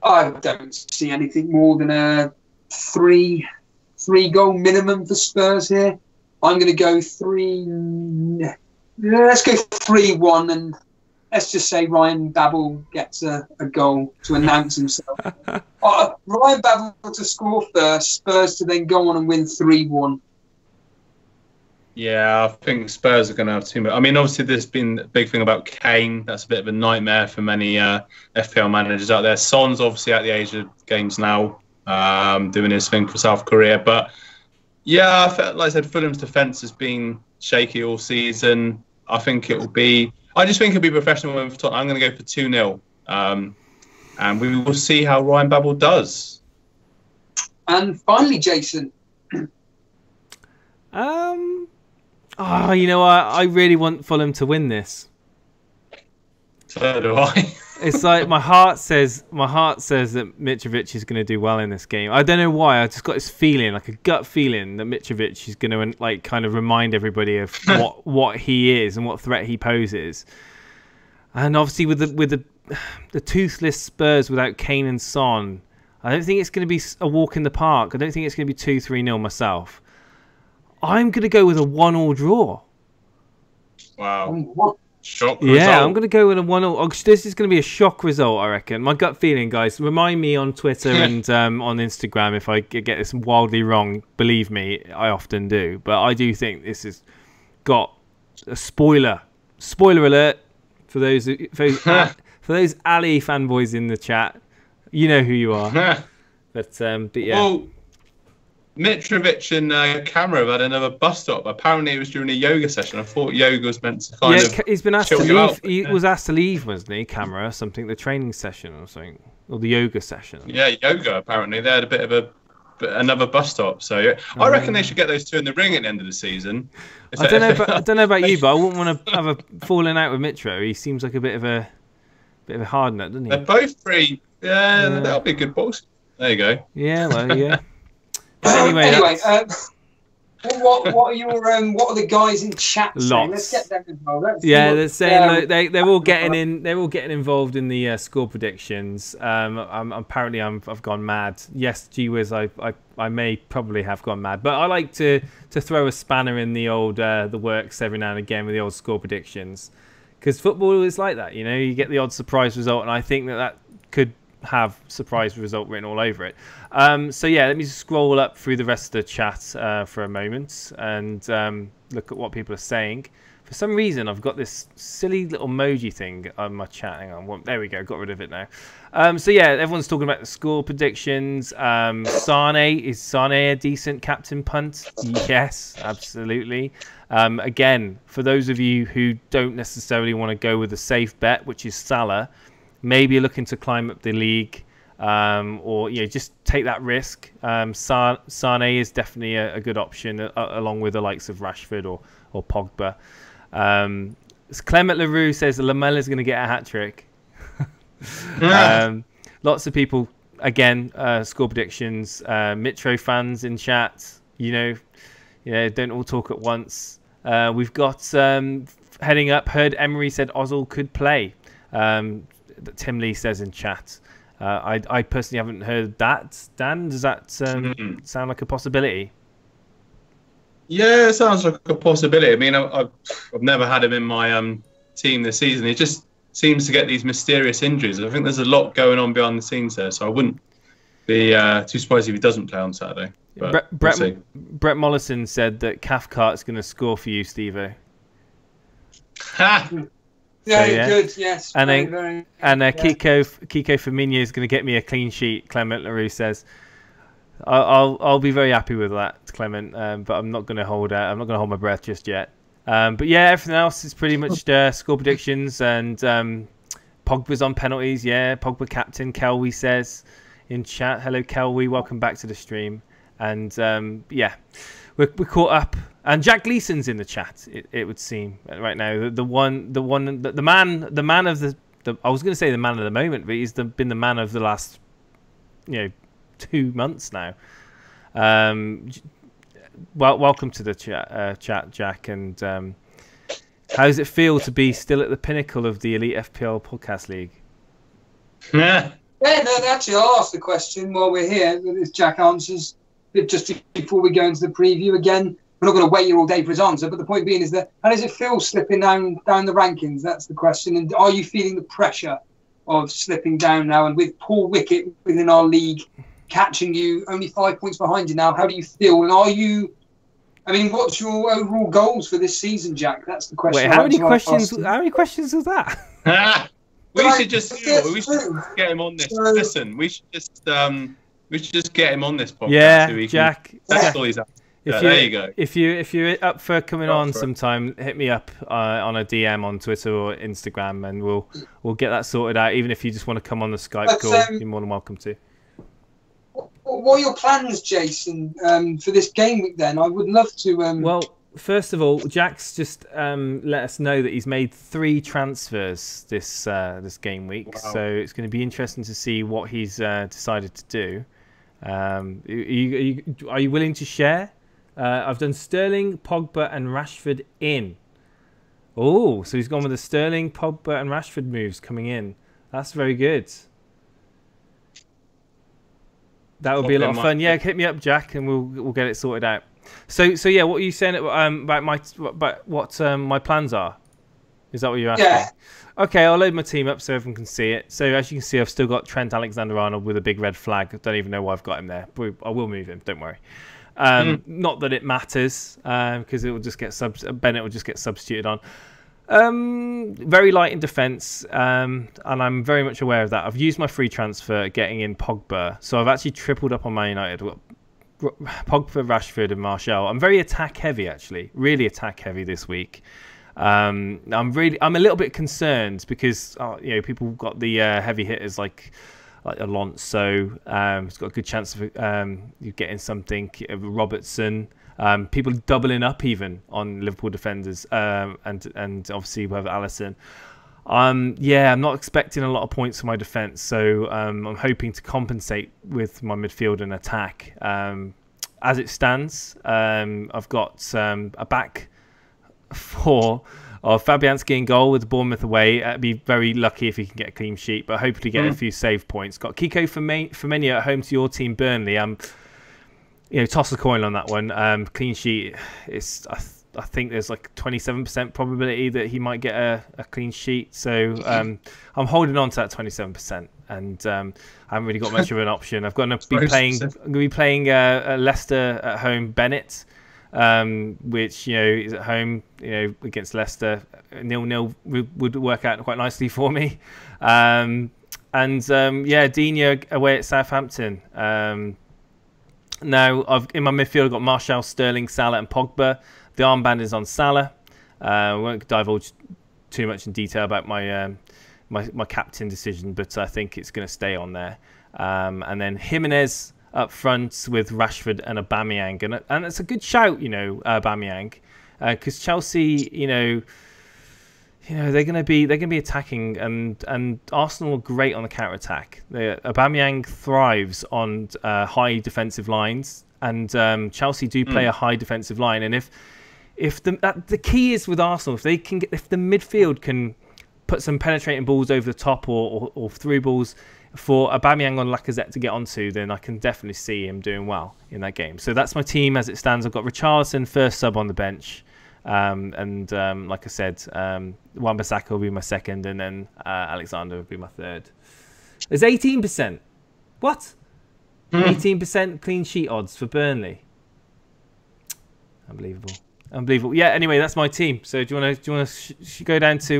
I don't see anything more than a three goal minimum for Spurs here. I'm going to go 3. Let's go 3-1, and let's just say Ryan Babel gets a goal to announce himself. Ryan Babel to score first, Spurs to then go on and win 3-1. Yeah, I think Spurs are going to have too much. Obviously, there's been a big thing about Kane. That's a bit of a nightmare for many FPL managers out there. Son's obviously at the Asia Games now, doing his thing for South Korea. But yeah, like I said, Fulham's defence has been shaky all season. I just think it'll be professional with Tottenham. I'm going to go for 2-0. And we will see how Ryan Babel does. And finally, Jason. I really want Fulham to win this. So do I. It's like my heart says that Mitrovic is going to do well in this game. I don't know why. I just got this feeling, like a gut feeling, that Mitrovic is going to kind of remind everybody of what he is and what threat he poses. And obviously with the toothless Spurs without Kane and Son, I don't think it's going to be a walk in the park. I don't think it's going to be 2-3-0 myself. I'm going to go with a 1-1 draw. Wow. Shock result. Yeah, I'm going to go with a 1-1. This is going to be a shock result, I reckon. My gut feeling, guys. Remind me on Twitter and on Instagram if I get this wildly wrong. Believe me, I often do. But I do think this has got a spoiler. Spoiler alert for those Ali fanboys in the chat. You know who you are. But yeah. Well, Mitrovic and Camera have had another bus stop. Apparently, it was during a yoga session. I thought yoga was meant to kind of. He's been asked to leave. He was asked to leave, wasn't he? Camera, something, the training session or something, or the yoga session. Yeah, yoga. Apparently, they had a bit of another bus stop. So I reckon they should get those 2 in the ring at the end of the season. I don't know about you, but I wouldn't want to have a falling out with Mitro. He seems like a bit of a hard nut, doesn't he? They're both pretty. Yeah, that'll be good balls. There you go. Yeah, well, yeah. But anyway, What are your what are the guys in chat saying? Let's get them involved. They're saying they're all getting in. They're all getting involved in the score predictions. Apparently I've gone mad. Yes, gee whiz, I may probably have gone mad, but I like to throw a spanner in the old the works every now and again with the old score predictions, because football is like that. You know, you get the odd surprise result, and I think that could have surprise result written all over it. So yeah, let me just scroll up through the rest of the chat for a moment and look at what people are saying. For some reason, I've got this silly little emoji thing on my chat. Hang on, there we go, got rid of it now. So yeah, everyone's talking about the score predictions. Is Sane a decent captain punt? Yes, absolutely. Again, for those of you who don't necessarily want to go with a safe bet, which is Salah, maybe you're looking to climb up the league, or just take that risk. Sane is definitely a good option, along with the likes of Rashford or Pogba. Clement LaRue says Lamela is going to get a hat trick. Lots of people again score predictions. Mitro fans in chat, don't all talk at once. We've got heading up. Heard Emery said Ozil could play. That Tim Lee says in chat. I personally haven't heard that. Dan, does that sound like a possibility? Yeah, it sounds like a possibility. I mean, I've never had him in my team this season. He just seems to get these mysterious injuries. I think there's a lot going on behind the scenes there, so I wouldn't be too surprised if he doesn't play on Saturday. Brett Mollison said that Cathcart is going to score for you, Steve-O. Ha! Yeah, good. Yes. And Kiko Firmino is going to get me a clean sheet. Clement LaRue says, "I'll be very happy with that, Clement. But I'm not going to hold out. I'm not going to hold my breath just yet. But yeah, everything else is pretty much score predictions and Pogba's on penalties. Yeah, Pogba captain. Kelwy says in chat, "Hello, Kelwy. Welcome back to the stream." And yeah, we're caught up. And Jack Gleason's in the chat. It would seem right now the man of the I was going to say the man of the moment, but he's been the man of the last 2 months now. Welcome to the chat, Jack. And how does it feel to be still at the pinnacle of the Elite FPL Podcast League? Yeah, no, actually, I'll ask the question while we're here. If Jack answers just before we go into the preview again. We're not going to wait here all day for his answer, but the point being is that how does it feel slipping down the rankings? That's the question. And are you feeling the pressure of slipping down now? And with Paul Wickett within our league catching you only 5 points behind you now, how do you feel? And what's your overall goals for this season, Jack? That's the question. Wait, how many questions was that? We should just get him on this. Listen, we should just get him on this podcast. Yeah, so Jack. That's all he's at. There you go. If you're up for coming on sometime, hit me up on a DM on Twitter or Instagram, and we'll get that sorted out. Even if you just want to come on the Skype call, you're more than welcome to. What are your plans, Jason, for this game week? Then I would love to. Well, first of all, Jack's just let us know that he's made 3 transfers this game week. Wow. So it's going to be interesting to see what he's decided to do. Are you willing to share? I've done Sterling, Pogba, and Rashford in. Oh, so he's gone with the Sterling, Pogba, and Rashford moves coming in. That's very good. That would be a lot of fun. Yeah, hit me up, Jack, and we'll get it sorted out. So yeah, what are you saying about my plans are? Is that what you're asking? Yeah. Okay, I'll load my team up so everyone can see it. So as you can see, I've still got Trent Alexander-Arnold with a big red flag. I don't even know why I've got him there, but I will move him. Don't worry. Not that it matters, because it will just get Bennett will just get substituted on. Very light in defence, and I'm very much aware of that. I've used my free transfer getting in Pogba, so I've actually tripled up on Man United. Pogba, Rashford, and Martial. I'm very attack heavy, actually, really attack heavy this week. I'm a little bit concerned because people got the heavy hitters like Alonso. He's got a good chance of you getting something. Robertson. People doubling up even on Liverpool defenders, and obviously we have Alisson. I'm not expecting a lot of points for my defence, so I'm hoping to compensate with my midfield and attack. as it stands, I've got a back four of Fabianski in goal with Bournemouth away. I'd be very lucky if he can get a clean sheet, but hopefully get a few save points. Got Kiko Firmino at home to your team, Burnley. Toss a coin on that one. Clean sheet. I think there's like 27% probability that he might get a clean sheet. So I'm holding on to that 27%, and I haven't really got much of an option. I'm going to be playing Leicester at home. Bennett. Which is at home, against Leicester, 0-0 would work out quite nicely for me. Dina away at Southampton. Now in my midfield I've got Martial, Sterling, Salah, and Pogba. The armband is on Salah. I won't divulge too much in detail about my my captain decision, but I think it's going to stay on there. And then Jimenez up front with Rashford and Aubameyang, and it's a good shout, Aubameyang, because Chelsea, they're going to be attacking, and Arsenal are great on the counter attack. Aubameyang thrives on high defensive lines, and Chelsea do play a high defensive line, and if the key is with Arsenal, if the midfield can put some penetrating balls over the top or through balls for Aubameyang on Lacazette to get onto, then I can definitely see him doing well in that game. So that's my team as it stands. I've got Richarlison first sub on the bench, and like I said, Wan-Bissaka will be my second, and then Alexander will be my third. There's 18%. What? 18% clean sheet odds for Burnley. Unbelievable. Yeah. Anyway, that's my team. So do you want to go down to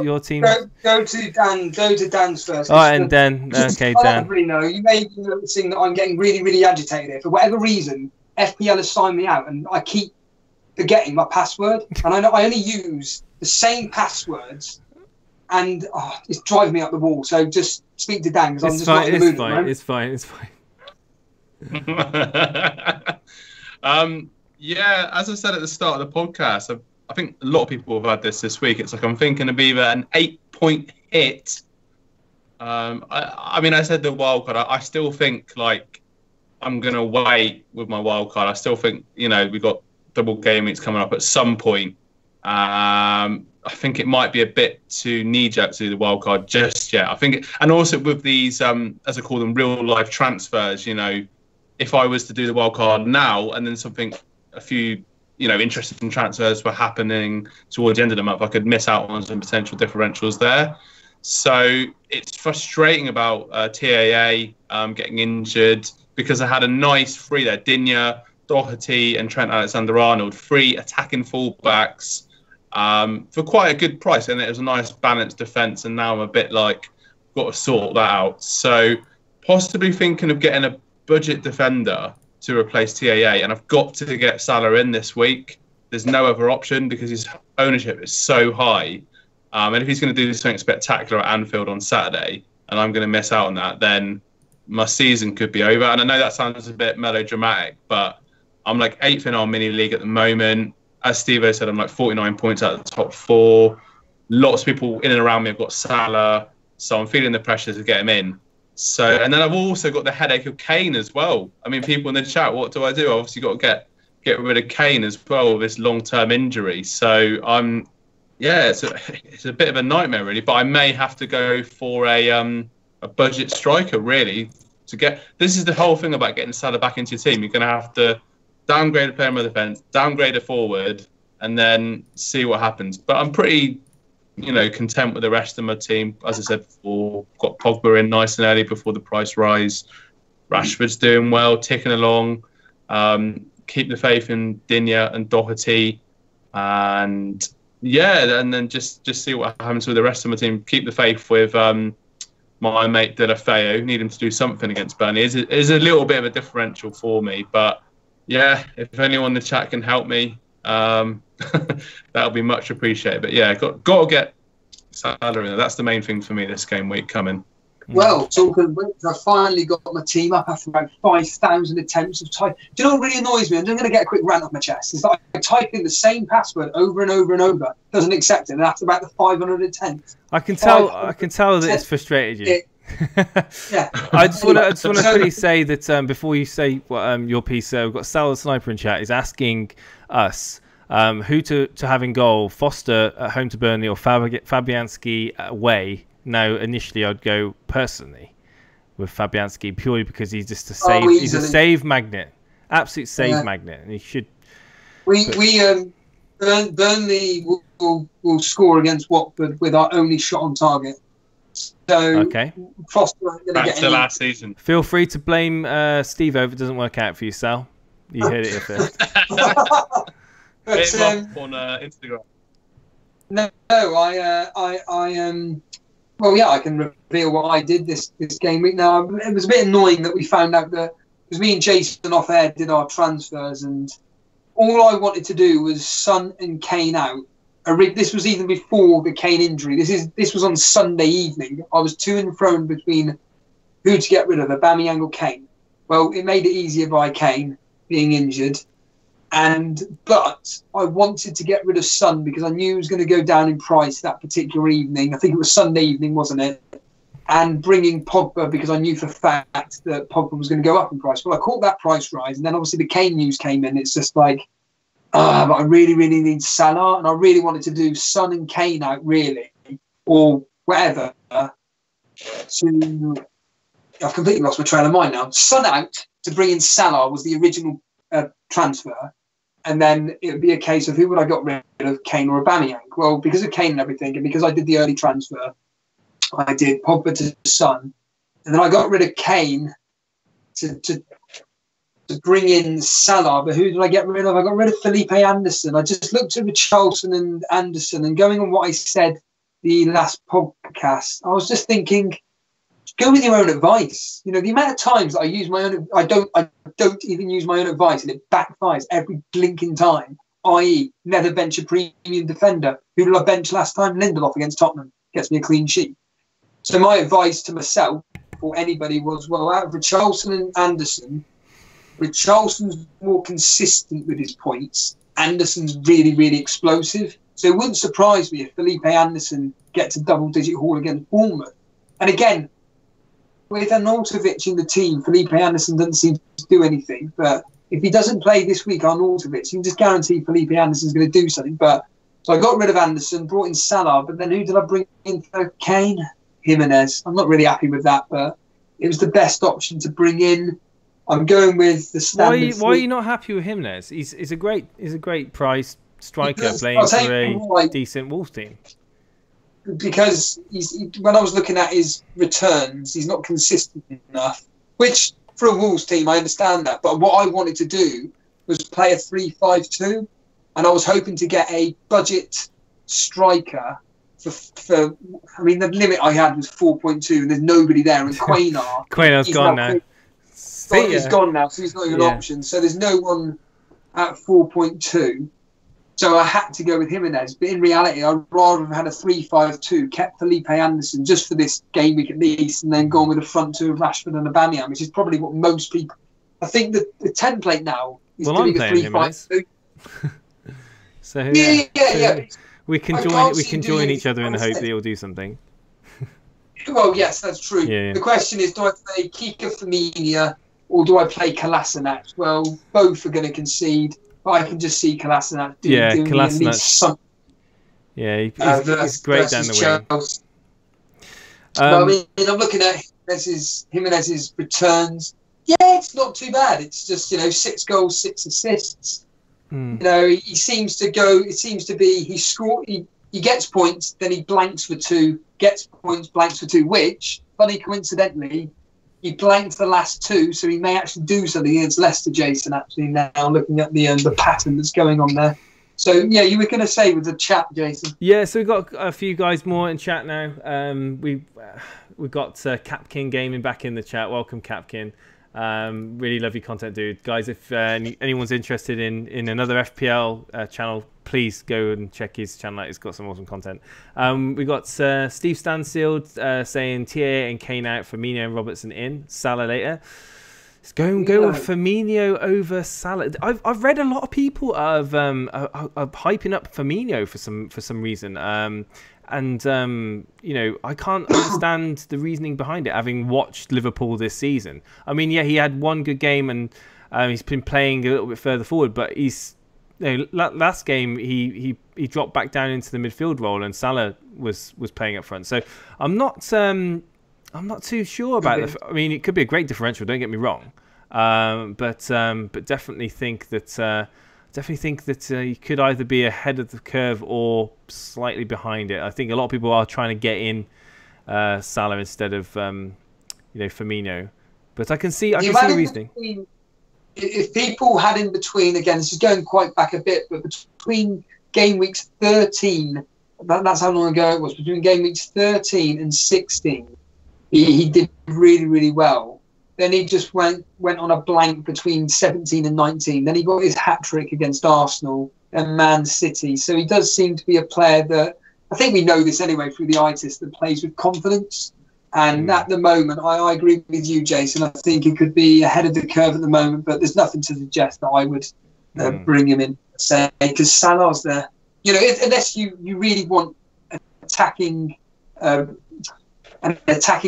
your team? Go to Dan. Go to Dan's first. All right, and Dan. Okay, Dan. I don't really know. You may be noticing that I'm getting really, really agitated here. For whatever reason, FPL has signed me out, and I keep forgetting my password. And I know I only use the same passwords, and it's driving me up the wall. So just speak to Dan, because I'm just not in the mood. It's fine. Yeah, as I said at the start of the podcast, I think a lot of people have had this week. It's like I'm thinking of either an 8-point hit. I said the wild card. I still think like I'm gonna wait with my wild card. I still think we've got double game weeks coming up at some point. I think it might be a bit too knee-jerk to do the wild card just yet. I think, and also with these as I call them, real life transfers. If I was to do the wild card now and then a few interesting transfers were happening towards the end of the month, I could miss out on some potential differentials there. So it's frustrating about TAA getting injured, because I had a nice three there: Digne, Doherty, and Trent Alexander-Arnold, three attacking fullbacks for quite a good price, and it was a nice balanced defence. And now I'm a bit like, got to sort that out. So possibly thinking of getting a budget defender to replace TAA, and I've got to get Salah in this week. There's no other option because his ownership is so high. And if he's going to do something spectacular at Anfield on Saturday, and I'm going to miss out on that, then my season could be over. And I know that sounds a bit melodramatic, but I'm like 8th in our mini league at the moment. As Steve said, I'm like 49 points out of the top 4. Lots of people in and around me have got Salah, so I'm feeling the pressure to get him in. So, and then I've also got the headache of Kane as well. I mean, people in the chat, what do I do? I've obviously got to get rid of Kane as well with this long-term injury. So it's a bit of a nightmare really. But I may have to go for a budget striker really to get. This is the whole thing about getting Salah back into your team. You're going to have to downgrade a player on the defence, downgrade a forward, and then see what happens. But I'm pretty content with the rest of my team. As I said before, got Pogba in nice and early before the price rise. Rashford's doing well, ticking along. Keep the faith in Digne and Doherty, and then just see what happens with the rest of my team. Keep the faith with my mate De La Feo. Need him to do something against Burnley. It is a little bit of a differential for me, but yeah, if anyone in the chat can help me, that'll be much appreciated. But yeah, got to get Salah in there. That's the main thing for me this game week coming. Well, talking of which, I finally got my team up after about 5,000 attempts of type. Do you know what really annoys me? I'm just going to get a quick rant off my chest. It's like I type in the same password over and over and over, doesn't accept it, and after about the 500 attempts. I can tell that it's frustrated you. Yeah. I just want to quickly say that before you say your piece, we've got Sal the Sniper in chat is asking us who to have in goal, Foster at home to Burnley or Fabianski away. Now, initially, I'd go personally with Fabianski purely because he's just he's a save magnet, absolute save magnet, and he should. Burnley will score against Watford with our only shot on target. So Foster back to last season. Feel free to blame Steve if it doesn't work out for you, Sal. You heard it here first. Hit him up on Instagram. No, I can reveal what I did this game week. Now, it was a bit annoying that we found out that because me and Jason off air did our transfers, and all I wanted to do was Son and Kane out. This was even before the Kane injury. This was on Sunday evening. I was to and fro between who to get rid of, Aubameyang or Kane. Well, it made it easier by Kane being injured. But I wanted to get rid of Son because I knew he was going to go down in price that particular evening. I think it was Sunday evening, wasn't it? And bringing Pogba because I knew for a fact that Pogba was going to go up in price. Well, I caught that price rise, and then obviously the Kane news came in. It's just like, but I really, really need Salah, and I really wanted to do Son and Kane out, really, or whatever. I've completely lost my train of mind now. Son out to bring in Salah was the original transfer. And then it would be a case of who would I got rid of, Kane or Aubameyang? Well, because of Kane and everything, and because I did the early transfer, I did Pogba to Son, and then I got rid of Kane to bring in Salah. But who did I get rid of? I got rid of Felipe Anderson. I just looked at Richarlison and Anderson, and going on what I said the last podcast, I was just thinking, go with your own advice. You know, the amount of times that I use my own, I don't even use my own advice, and it backfires every blinking time. I.e., never bench a premium defender. Who did I bench last time? Lindelof against Tottenham gets me a clean sheet. So my advice to myself or anybody was, well, out of Richarlison and Anderson, Richarlison's more consistent with his points. Anderson's really, really explosive. So it wouldn't surprise me if Felipe Anderson gets a double-digit haul against Bournemouth. And again, with Arnautovic in the team, Felipe Anderson doesn't seem to do anything. But if he doesn't play this week, Arnautovic, you can just guarantee Felipe Anderson's going to do something. But so I got rid of Anderson, brought in Salah, but then who did I bring in for Kane? Jimenez. I'm not really happy with that, but it was the best option to bring in. I'm going with the standard. Why are you not happy with Jimenez? He's a great price striker playing for a decent Wolves team. Because when I was looking at his returns, he's not consistent enough. Which for a Wolves team, I understand that. But what I wanted to do was play a 3-5-2, and I was hoping to get a budget striker. For I mean, the limit I had was 4.2, and there's nobody there. And Quaynar's gone now. He's gone now, so he's not even an option. So there's no one at 4.2. So I had to go with Jimenez. But in reality, I'd rather have had a 3-5-2, kept Felipe Anderson just for this game week at least, and then gone with a front two of Rashford and Aubameyang, which is probably what most people. I think the template now is doing a 3-5-2. So yeah. We can join each other in the hope that he'll do something. Well, yes, that's true. Yeah. The question is, do I play Kika Firmino or do I play Kolasinac? Well, both are going to concede, but I can just see Kolasinac doing at least something. Yeah, he's great down the wing. I mean, I'm looking at Jimenez's returns. Yeah, it's not too bad. It's just 6 goals, 6 assists. You know, he seems to go. It seems to be he gets points, then he blanks for 2, gets points, blanks for 2. Which, funny coincidentally, he blanked the last 2, so he may actually do something against Leicester. Jason, actually, now looking at the pattern that's going on there. So yeah, you were going to say with the chat, Jason. Yeah, so we've got a few guys more in chat now. We've got Cap King Gaming back in the chat. Welcome, Cap King. Really love your content, dude. Guys, if anyone's interested in another FPL channel, please go and check his channel out. He's got some awesome content. We got Steve Stansfield saying TA and Kane out, Firmino and Robertson in, Salah later. Go with Firmino over Salah. I've read a lot of people are hyping up Firmino for some reason. You know, I can't understand the reasoning behind it, having watched Liverpool this season. I mean, yeah, he had one good game and he's been playing a little bit further forward, but last game he dropped back down into the midfield role and Salah was playing up front. So I'm not too sure about it. I mean, it could be a great differential. Don't get me wrong, but definitely think that you could either be ahead of the curve or slightly behind it. I think a lot of people are trying to get in Salah instead of Firmino, but I can see the reasoning. If people had in between, again, this is going quite back a bit, but between game weeks 13, that's how long ago it was, between game weeks 13 and 16, he did really, really well. Then he just went on a blank between 17 and 19. Then he got his hat-trick against Arsenal and Man City. So he does seem to be a player that, I think we know this anyway through the eye test, that plays with confidence. And at the moment, I agree with you, Jason. I think he could be ahead of the curve at the moment, but there's nothing to suggest that I would bring him in, say, because Salah's there. You know, unless you really want an attacking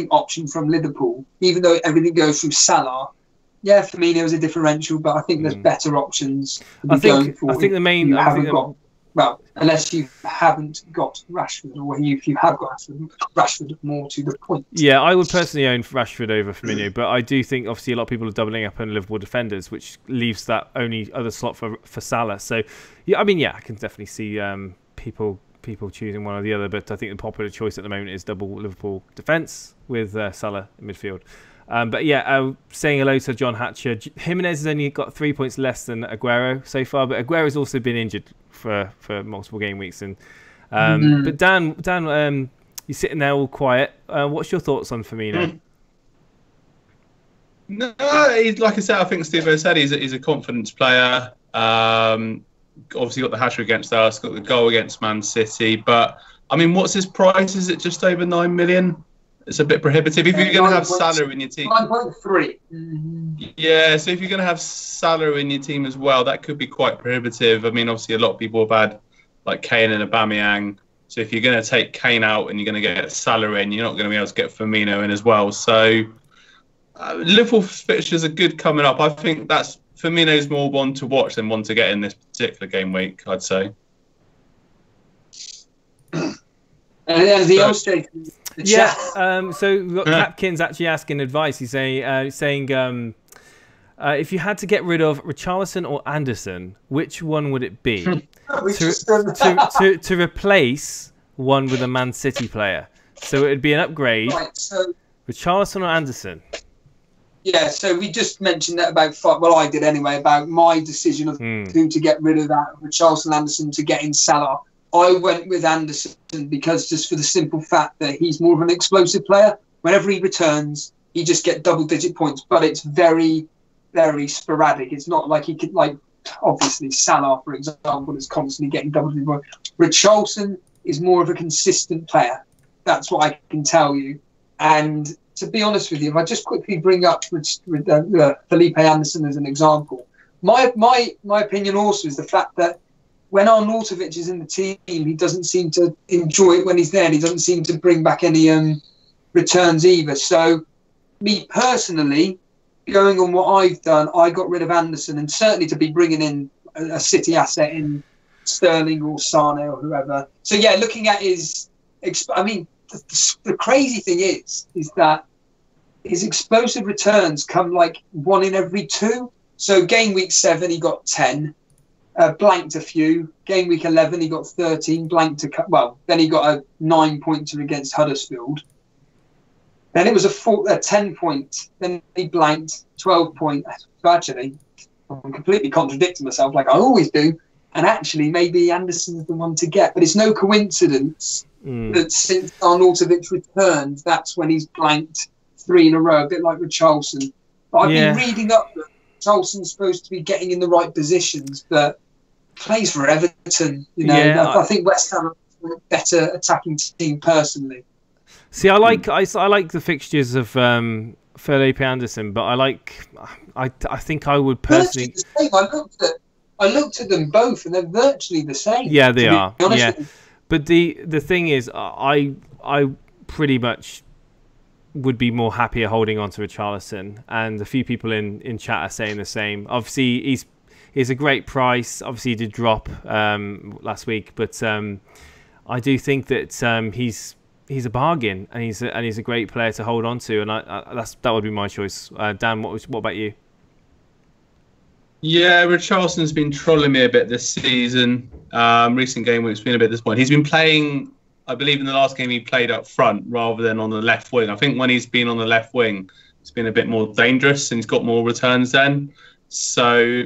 option from Liverpool, even though everything goes through Salah. Yeah, Firmino is a differential, but I think there's better options. Unless you haven't got Rashford, or if you have got Rashford, more to the point. Yeah, I would personally own Rashford over Firmino, but I do think obviously a lot of people are doubling up on Liverpool defenders, which leaves that only other slot for Salah. So, yeah, I mean, I can definitely see people choosing one or the other, but I think the popular choice at the moment is double Liverpool defence with Salah in midfield. But yeah, saying hello to John Hatcher. Jimenez has only got 3 points less than Aguero so far, but Aguero's also been injured for multiple game weeks. And but Dan, you're sitting there all quiet. What's your thoughts on Firmino? No, like I said, I think Steve said he's a confidence player. Obviously got the hat-trick against us, got the goal against Man City, but I mean, what's his price? Is it just over 9 million? It's a bit prohibitive. If you're going to have Salah in your team, 9.3. Yeah, so if you're going to have Salah in your team as well, that could be quite prohibitive. I mean, obviously a lot of people have had like Kane and Aubameyang. So if you're going to take Kane out and you're going to get Salah in, you're not going to be able to get Firmino in as well. So Liverpool fixtures are good coming up. I think that's Firmino's more one to watch than one to get in this particular game week, I'd say. And the old statement. Yeah, so we've got Capkin's actually asking advice. He's saying if you had to get rid of Richarlison or Anderson, which one would it be to replace one with a Man City player? So it would be an upgrade. Right, so Richarlison or Anderson? Yeah, so we just mentioned that I did anyway, about my decision of who to get rid of that, Richarlison, Anderson, to get in Salah. I went with Anderson because just for the simple fact that he's more of an explosive player. Whenever he returns, he just gets double-digit points, but it's very, very sporadic. It's not like he could, like, obviously Salah, for example, is constantly getting double-digit points. Richarlison is more of a consistent player. That's what I can tell you. And to be honest with you, if I just quickly bring up Felipe Anderson as an example, my opinion also is the fact that when Arnautovic is in the team, he doesn't seem to enjoy it when he's there, and he doesn't seem to bring back any returns either. So, me personally, going on what I've done, I got rid of Anderson, and certainly to be bringing in a City asset in Sterling or Sane or whoever. So, yeah, looking at his... I mean, the crazy thing is that his explosive returns come like 1 in every 2. So, game week 7, he got 10. Blanked a few. Game week 11, he got 13. Blanked then he got a 9-pointer against Huddersfield. Then it was a 10 point. Then he blanked 12 point. So actually, I'm completely contradicting myself, like I always do. And actually, maybe Anderson's the one to get. But it's no coincidence that since Arnautovic returned, that's when he's blanked 3 in a row, a bit like Richarlison. But I've been reading up that Richarlison's supposed to be getting in the right positions, but plays for Everton. You know, I think West Ham are a better attacking team personally. See, I like the fixtures of Felipe Anderson, but I think I would personally. The same. I looked at them both, and they're virtually the same. Yeah, they are. Yeah, With but the thing is, I pretty much would be more happier holding on to Richarlison, and a few people in chat are saying the same. Obviously, he's a great price. Obviously, he did drop last week, but I do think that he's a bargain, and he's a great player to hold on to, and that would be my choice. Dan, what about you? Yeah, Richarlison's been trolling me a bit this season. Recent game week's been a bit disappointing. He's been playing, I believe in the last game he played up front rather than on the left wing. I think when he's been on the left wing, it's been a bit more dangerous and he's got more returns then. So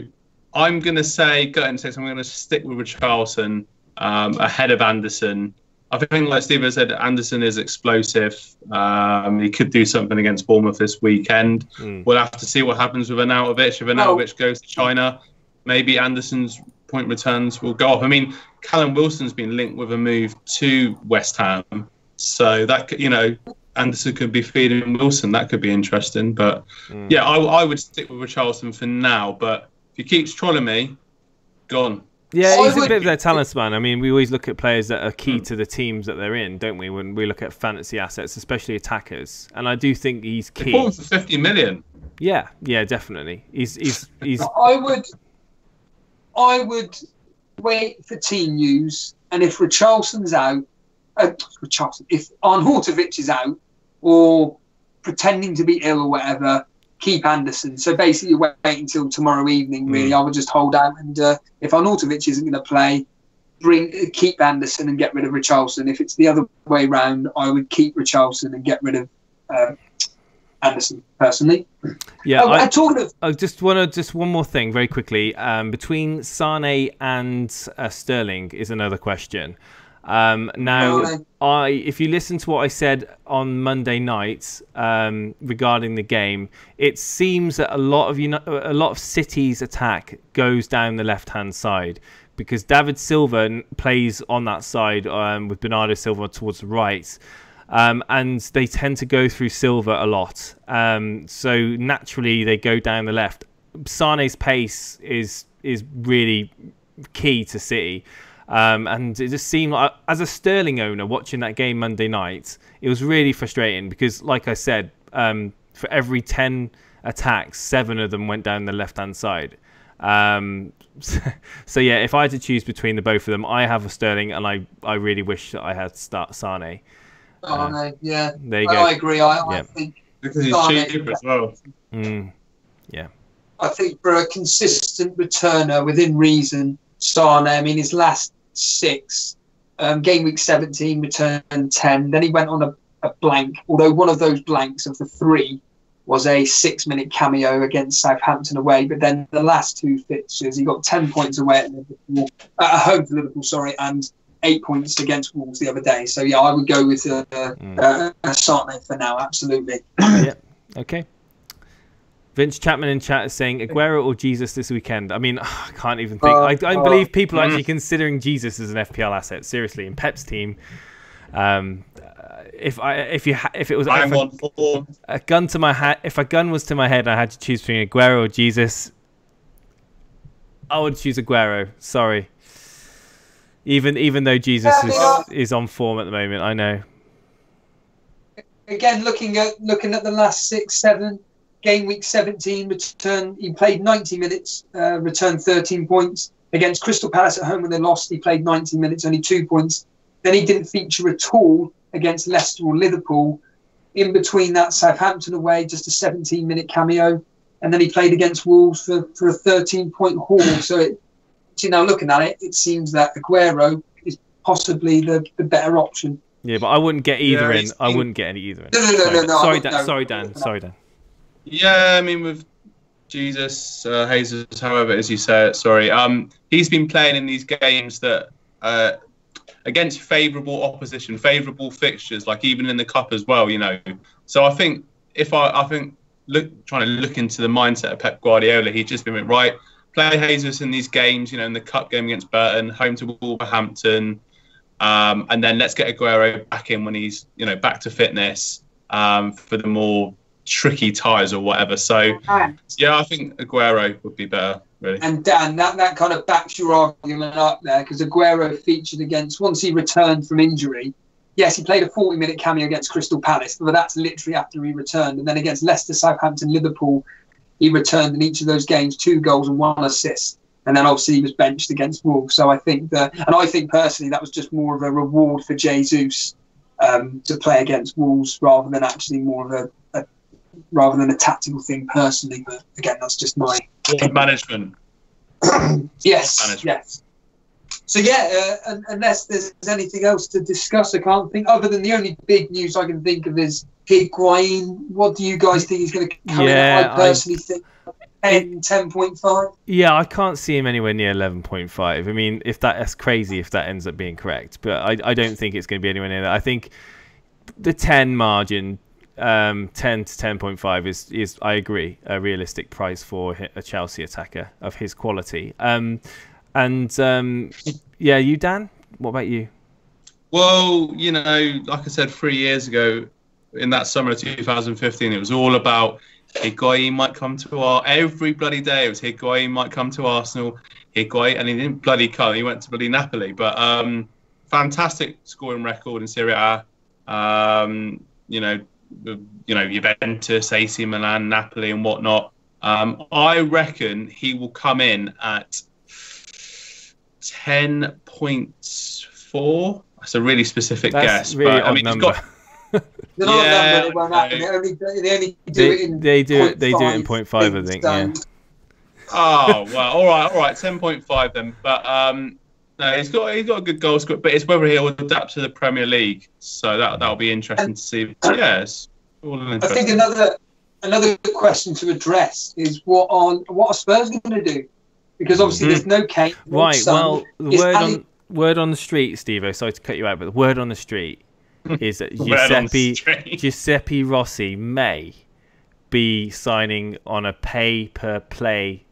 I'm going to say, I'm going to stick with Richarlison ahead of Anderson. I think, like Steve said, Anderson is explosive. He could do something against Bournemouth this weekend. We'll have to see what happens with Arnautovic. If Arnautovic goes to China, maybe Anderson's point returns will go off. I mean, Callum Wilson's been linked with a move to West Ham. So that could, Anderson could be feeding Wilson. That could be interesting. But yeah, I would stick with Richarlison for now. But if he keeps trolling me, gone. Yeah, he's a bit of their talisman. I mean, we always look at players that are key to the teams that they're in, don't we? When we look at fantasy assets, especially attackers, and I do think he's key. They bought him for 50 million. Yeah, definitely. He's. I would wait for team news, and if Richarlison's out, if Arnautovic is out or pretending to be ill or whatever, keep Anderson. So basically, wait until tomorrow evening. Really, I would just hold out, and if Arnautovic isn't going to play, keep Anderson and get rid of Richarlison. If it's the other way round, I would keep Richarlison and get rid of Anderson personally. Yeah, I just one more thing very quickly. Between Sane and Sterling is another question. If you listen to what I said on Monday night regarding the game, it seems that a lot of City's attack goes down the left-hand side because David Silva plays on that side with Bernardo Silva towards the right, and they tend to go through Silva a lot. So naturally, they go down the left. Sane's pace is really key to City. And it just seemed like, as a Sterling owner watching that game Monday night, it was really frustrating because, like I said, for every 10 attacks, 7 of them went down the left-hand side. So yeah, if I had to choose between the both of them, I have a Sterling, and I really wish that I had Sane. Yeah, there you go. I agree. I think because he's cheaper as well. Yeah, I think for a consistent returner within reason, Sane. I mean, his last 6, game week 17 returned 10. Then he went on a blank, although one of those blanks of the 3 was a 6-minute cameo against Southampton away. But then the last 2 fixtures, he got 10 points away at Liverpool, at home to Liverpool, and 8 points against Wolves the other day. So yeah, I would go with Sane for now. Absolutely. Yeah. Okay. Vince Chapman in chat is saying Aguero or Jesus this weekend. I mean, I can't even think. I don't believe people are actually considering Jesus as an FPL asset. Seriously, in Pep's team, if it was a gun to my head, if a gun was to my head, I had to choose between Aguero or Jesus, I would choose Aguero. Sorry, even though Jesus is on form at the moment, I know. Again, looking at the last 6, 7. Game week 17, he played 90 minutes, returned 13 points. Against Crystal Palace at home when they lost, he played 90 minutes, only 2 points. Then he didn't feature at all against Leicester or Liverpool. In between that, Southampton away, just a 17-minute cameo. And then he played against Wolves for a 13-point haul. So, looking at it, it seems that Aguero is possibly the better option. Yeah, but I wouldn't get either in. I wouldn't get any either in. No. Sorry, Dan. Yeah, I mean, with Jesus, Jesus, however as you say it, sorry. He's been playing in these games that against favourable opposition, favourable fixtures, like even in the cup as well, So I think trying to look into the mindset of Pep Guardiola, he's just been right. Play Jesus in these games, in the cup game against Burton, home to Wolverhampton, and then let's get Aguero back in when he's, back to fitness for the more tricky ties or whatever. So yeah, I think Aguero would be better, really. And Dan, that kind of backs your argument up there, because Aguero featured against, once he returned from injury. Yes, he played a 40-minute cameo against Crystal Palace, but that's literally after he returned. And then against Leicester, Southampton, Liverpool, he returned in each of those games 2 goals and 1 assist. And then obviously he was benched against Wolves. So I think personally that was just more of a reward for Jesus to play against Wolves rather than actually more of rather than a tactical thing personally. But again, that's just my management. Yes. So yeah, unless there's anything else to discuss, I can't think. Other than the only big news I can think of is Higuain. What do you guys think he's going to come in? I personally think 10.5. Yeah, I can't see him anywhere near 11.5. I mean, that's crazy if that ends up being correct, but I don't think it's going to be anywhere near that. I think the 10 margin, 10 to 10.5 is I agree, a realistic price for a Chelsea attacker of his quality. Yeah, you, Dan? What about you? Well, you know, like I said 3 years ago, in that summer of 2015, it was all about Higuain might come to every bloody day. It was Higuain might come to Arsenal. Higuain, and he didn't bloody come. He went to bloody Napoli. But fantastic scoring record in Serie A. Juventus, AC Milan, Napoli, and whatnot. I reckon he will come in at 10.4. That's a really specific guess. Really but odd I mean, number. he's got. They only do it in They do it in 0.5, I think. Yeah. Oh well, all right, 10.5 then. But no, he's got a good goal score, but it's whether he'll adapt to the Premier League. So that'll be interesting to see. Yes, I think another question to address is what are Spurs going to do? Because obviously there's no Kane. Right. Well, the word on the street, Steve. Sorry to cut you out, but the word on the street is that Giuseppe Rossi may be signing on a pay-per-play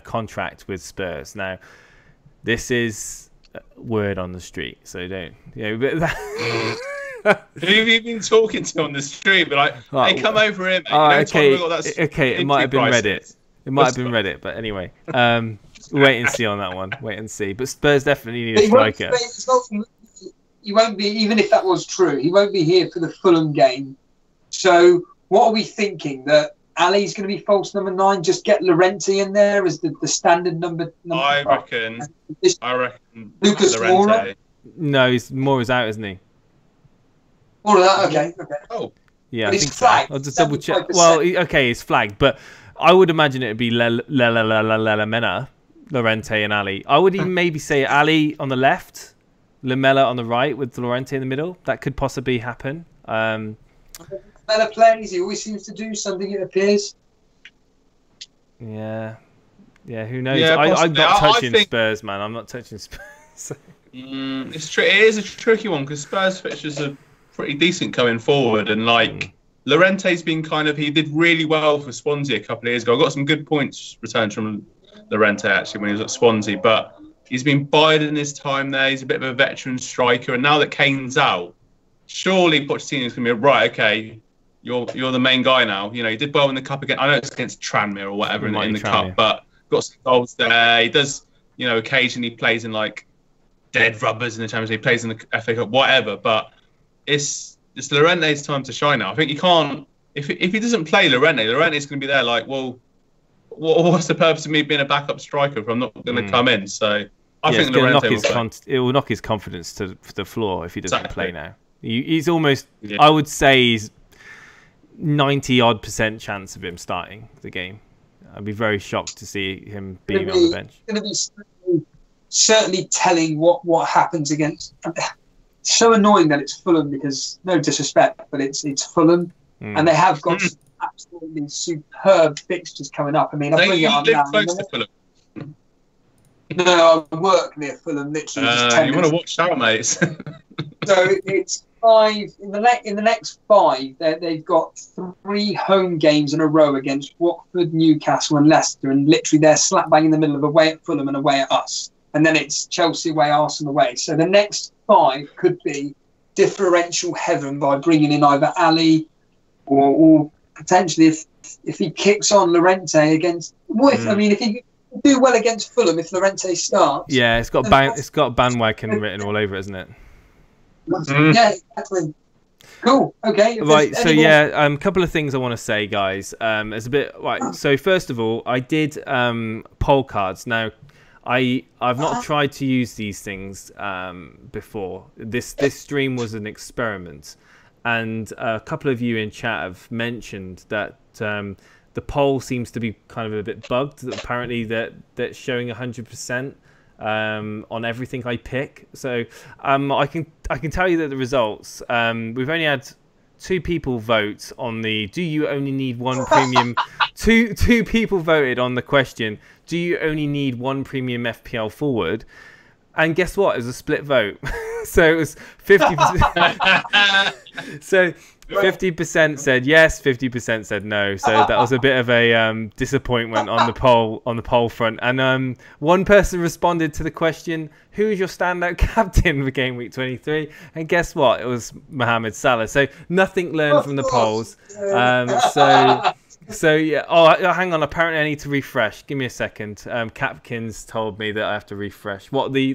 contract with Spurs. Now, this is word on the street, so don't. Who have you been talking to on the street? But like, hey, come over here, mate. Okay, it might have been Reddit. It might have been Reddit, but anyway, wait and see on that one. Wait and see. But Spurs definitely need a striker. He won't be, even if that was true, he won't be here for the Fulham game. So what are we thinking? That Ali's going to be false number 9? Just get Llorente in there as the standard number. I reckon Lucas Llorente. No, Moura's out, isn't he? All of that, okay. Oh. Yeah, but I think flagged. So. I'll just double check. Well, okay, it's flagged, but I would imagine it would be Lamela, Llorente and Ali. I would even maybe say Ali on the left, Lamela on the right with Llorente in the middle. That could possibly happen. Lamela plays. He always seems to do something, it appears. Yeah, who knows? Yeah, I'm not touching Spurs, man. I'm not touching Spurs. It is a tricky one because Spurs fixtures are pretty decent going forward, and Llorente's been he did really well for Swansea a couple of years ago. I got some good points returned from Llorente actually when he was at Swansea, but he's been biding his time there. He's a bit of a veteran striker, and now that Kane's out, surely Pochettino's going to be right. Okay, you're the main guy now. You know, he did well in the cup again. I know it's against Tranmere or whatever in the cup, but got some goals there. He does, occasionally plays in dead rubbers in the Champions League, plays in the FA Cup, whatever. But it's Llorente's time to shine now. I think you can't if he doesn't play Llorente's going to be there well. What's the purpose of me being a backup striker if I'm not going to come in? So I think Llorente it will knock his confidence to the floor if he doesn't play now. He's almost, I would say, he's 90-odd% chance of him starting the game. I'd be very shocked to see him being on the bench. It's going to be certainly telling what happens against. It's so annoying that it's Fulham because, no disrespect, but it's Fulham, and they have got some absolutely superb fixtures coming up. I mean, I'm bringing it on now. Close to Fulham? No, I work near Fulham, literally. You want to watch out, mate? So it's 5 in the next 5. They've got 3 home games in a row against Watford, Newcastle, and Leicester, and literally they're slap bang in the middle of away at Fulham and away at us. And then it's Chelsea away, Arsenal away. So the next 5 could be differential heaven by bringing in either Ali, or potentially if he kicks on Llorente against. What if I mean if he do well against Fulham if Llorente starts? Yeah, it's got bandwagon written all over it, isn't it? Yeah, exactly. Cool. Okay. Right. So yeah, a couple of things I want to say, guys. There's a bit right. So first of all, I did poll cards. Now, I've not tried to use these things before. This stream was an experiment, and a couple of you in chat have mentioned that the poll seems to be kind of a bit bugged. Apparently, that's showing 100%. On everything I pick, so I can tell you that the results. We've only had 2 people vote on the. Do you only need one premium? two people voted on the question. Do you only need one premium FPL forward? And guess what? It was a split vote. So it was 50%. So 50% said yes, 50% said no. So that was a bit of a disappointment on the poll front. And one person responded to the question, "Who is your standout captain for Game Week 23?" And guess what? It was Mohamed Salah. So nothing learned from the polls. So yeah. Oh, hang on. Apparently, I need to refresh. Give me a second. Capkins told me that I have to refresh. What the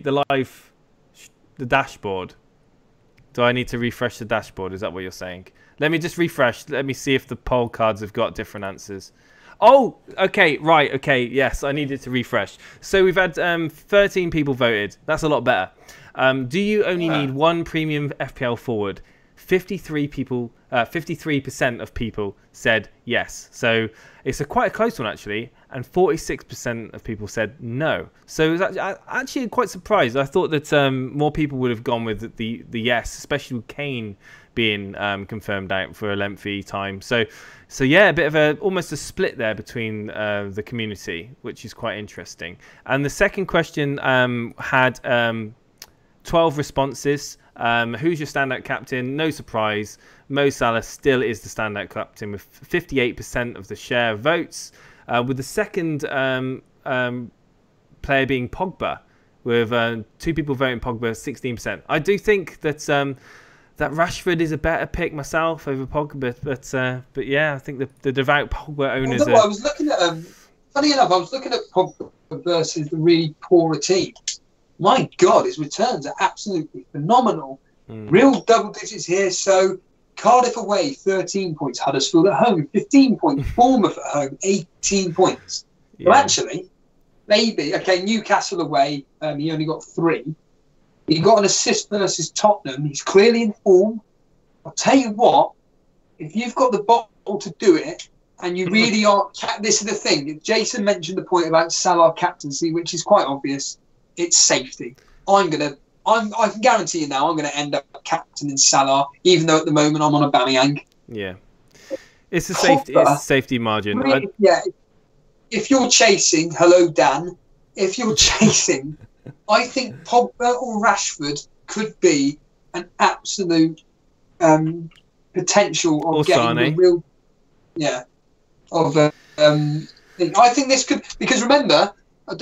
dashboard? Do I need to refresh the dashboard? Is that what you're saying? Let me just refresh. Let me see if the poll cards have got different answers. Oh, okay, right, okay, yes, I needed to refresh. So we've had 13 people voted. That's a lot better. Do you only need one premium FPL forward? 53% of people said yes. So it's quite a close one, actually. And 46% of people said no. So it was actually quite surprised. I thought that more people would have gone with the yes, especially with Kane being confirmed out for a lengthy time. So yeah, a bit of almost a split there between the community, which is quite interesting. And the second question had 12 responses. Who's your standout captain? No surprise, Mo Salah still is the standout captain with 58% of the share of votes, with the second player being Pogba, with 2 people voting Pogba, 16%. I do think that that Rashford is a better pick myself over Pogba, but yeah, I think the devout Pogba owners. I was looking at funny enough, I was looking at Pogba versus the really poorer team. My God, his returns are absolutely phenomenal. Real double digits here. So Cardiff away, 13 points. Huddersfield at home, 15 points. Bournemouth at home, 18 points. Yeah. So actually, maybe, okay, Newcastle away, he only got 3. He got an assist versus Tottenham. He's clearly in form. I'll tell you what, if you've got the bottle to do it, and you really are, this is the thing. Jason mentioned the point about Salah captaincy, which is quite obvious. It's safety. I can guarantee you now I'm going to end up captaining Salah, even though at the moment I'm on a Aubameyang. Yeah. It's a safety margin. Really, yeah. If you're chasing, hello Dan, if you're chasing, I think Pogba or Rashford could be an absolute potential of getting the real, thing. I think this could, because remember, I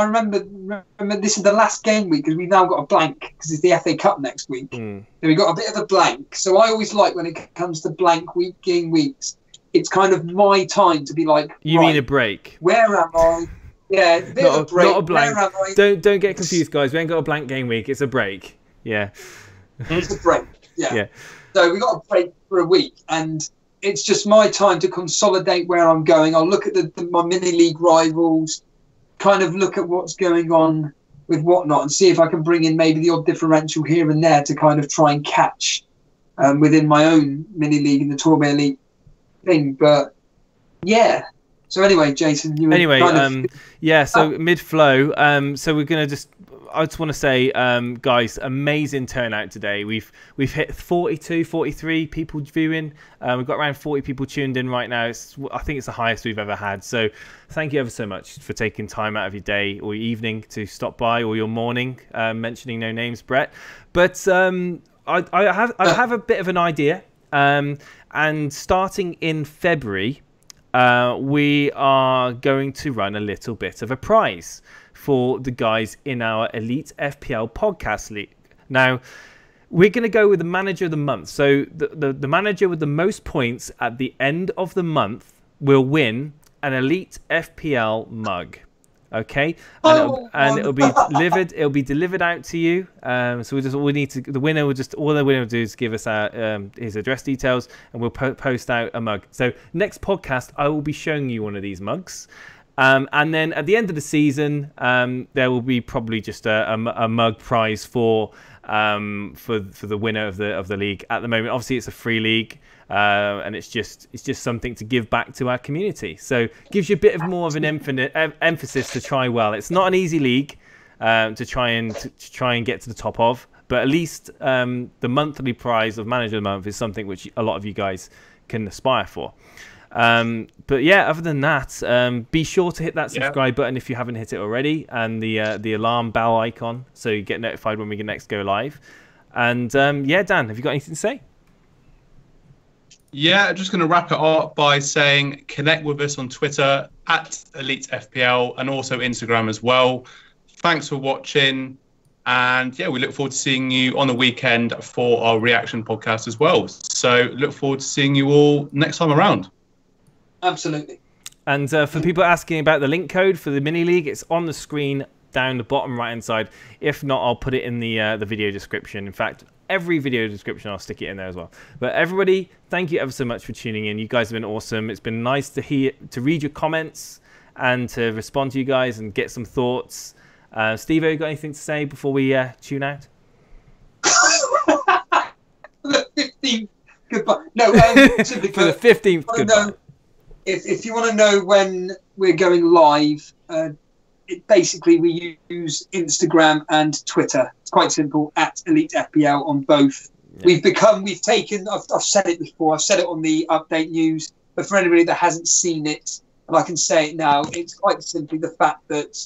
remember this is the last game week because we've now got a blank because it's the FA Cup next week. So we've got a bit of a blank. So I always like when it comes to blank game weeks, it's kind of my time to be like, you mean a break? Where am I? Yeah, a bit of a break. Not a blank. Where am I? Don't get confused, guys. We ain't got a blank game week. It's a break. Yeah. It's a break. Yeah. So we got a break for a week, and it's just my time to consolidate where I'm going. I'll look at my mini league rivals, kind of look at what's going on with whatnot, and see if I can bring in maybe the odd differential here and there to kind of try and catch within my own mini league in the Torbay Elite thing. But yeah. So anyway, Jason, so mid-flow. So we're gonna I just want to say, guys, amazing turnout today. We've hit 42, 43 people viewing. We've got around 40 people tuned in right now. I think it's the highest we've ever had. So thank you ever so much for taking time out of your day or your evening to stop by, or your morning. Mentioning no names, Brett. But I have a bit of an idea. And starting in February, we are going to run a little bit of a prize for the guys in our Elite FPL podcast league. Now, We're going to go with the manager of the month. So the manager with the most points at the end of the month will win an Elite FPL mug. Okay, and it'll be delivered. It'll be delivered out to you. So the winner will do is give us his address details, and we'll post out a mug. So next podcast, I will be showing you one of these mugs. And then at the end of the season, there will be probably just a mug prize for the winner of the league. At the moment, obviously, it's a free league, and it's just something to give back to our community. So gives you a bit of more of an emphasis to try well. It's not an easy league to try and get to the top of, but at least the monthly prize of Manager of the Month is something which a lot of you guys can aspire for. But yeah, other than that, be sure to hit that subscribe button if you haven't hit it already, and the alarm bell icon so you get notified when we next go live. And yeah, Dan, have you got anything to say? Yeah, I'm just going to wrap it up by saying connect with us on Twitter at Elite FPL and also Instagram as well. Thanks for watching. And yeah, we look forward to seeing you on the weekend for our reaction podcast as well. So look forward to seeing you all next time around. Absolutely. And for people asking about the link code for the mini league, it's on the screen down the bottom right hand side. If not, I'll put it in the video description. In fact, every video description, I'll stick it in there as well. But everybody, thank you ever so much for tuning in. You guys have been awesome. It's been nice to read your comments and to respond to you guys and get some thoughts. Steve, you got anything to say before we tune out? The 15th goodbye. No, simply for the 15th goodbye. If you want to know when we're going live, basically we use Instagram and Twitter. It's quite simple, at Elite FPL on both. Yeah. We've taken, I've said it before, I've said it on the update news, but for anybody that hasn't seen it, and I can say it now, it's quite simply the fact that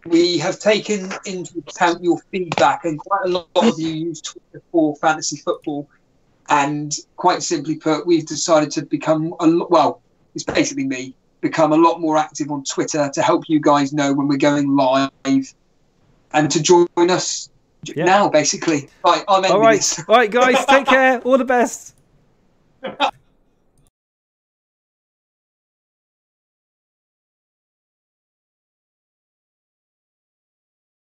we have taken into account your feedback, and quite a lot of you use Twitter for fantasy football, and quite simply put, we've decided to become it's basically me, become a lot more active on Twitter to help you guys know when we're going live and to join us now, basically. Right, I'm ending this. All right, guys, take care. All the best.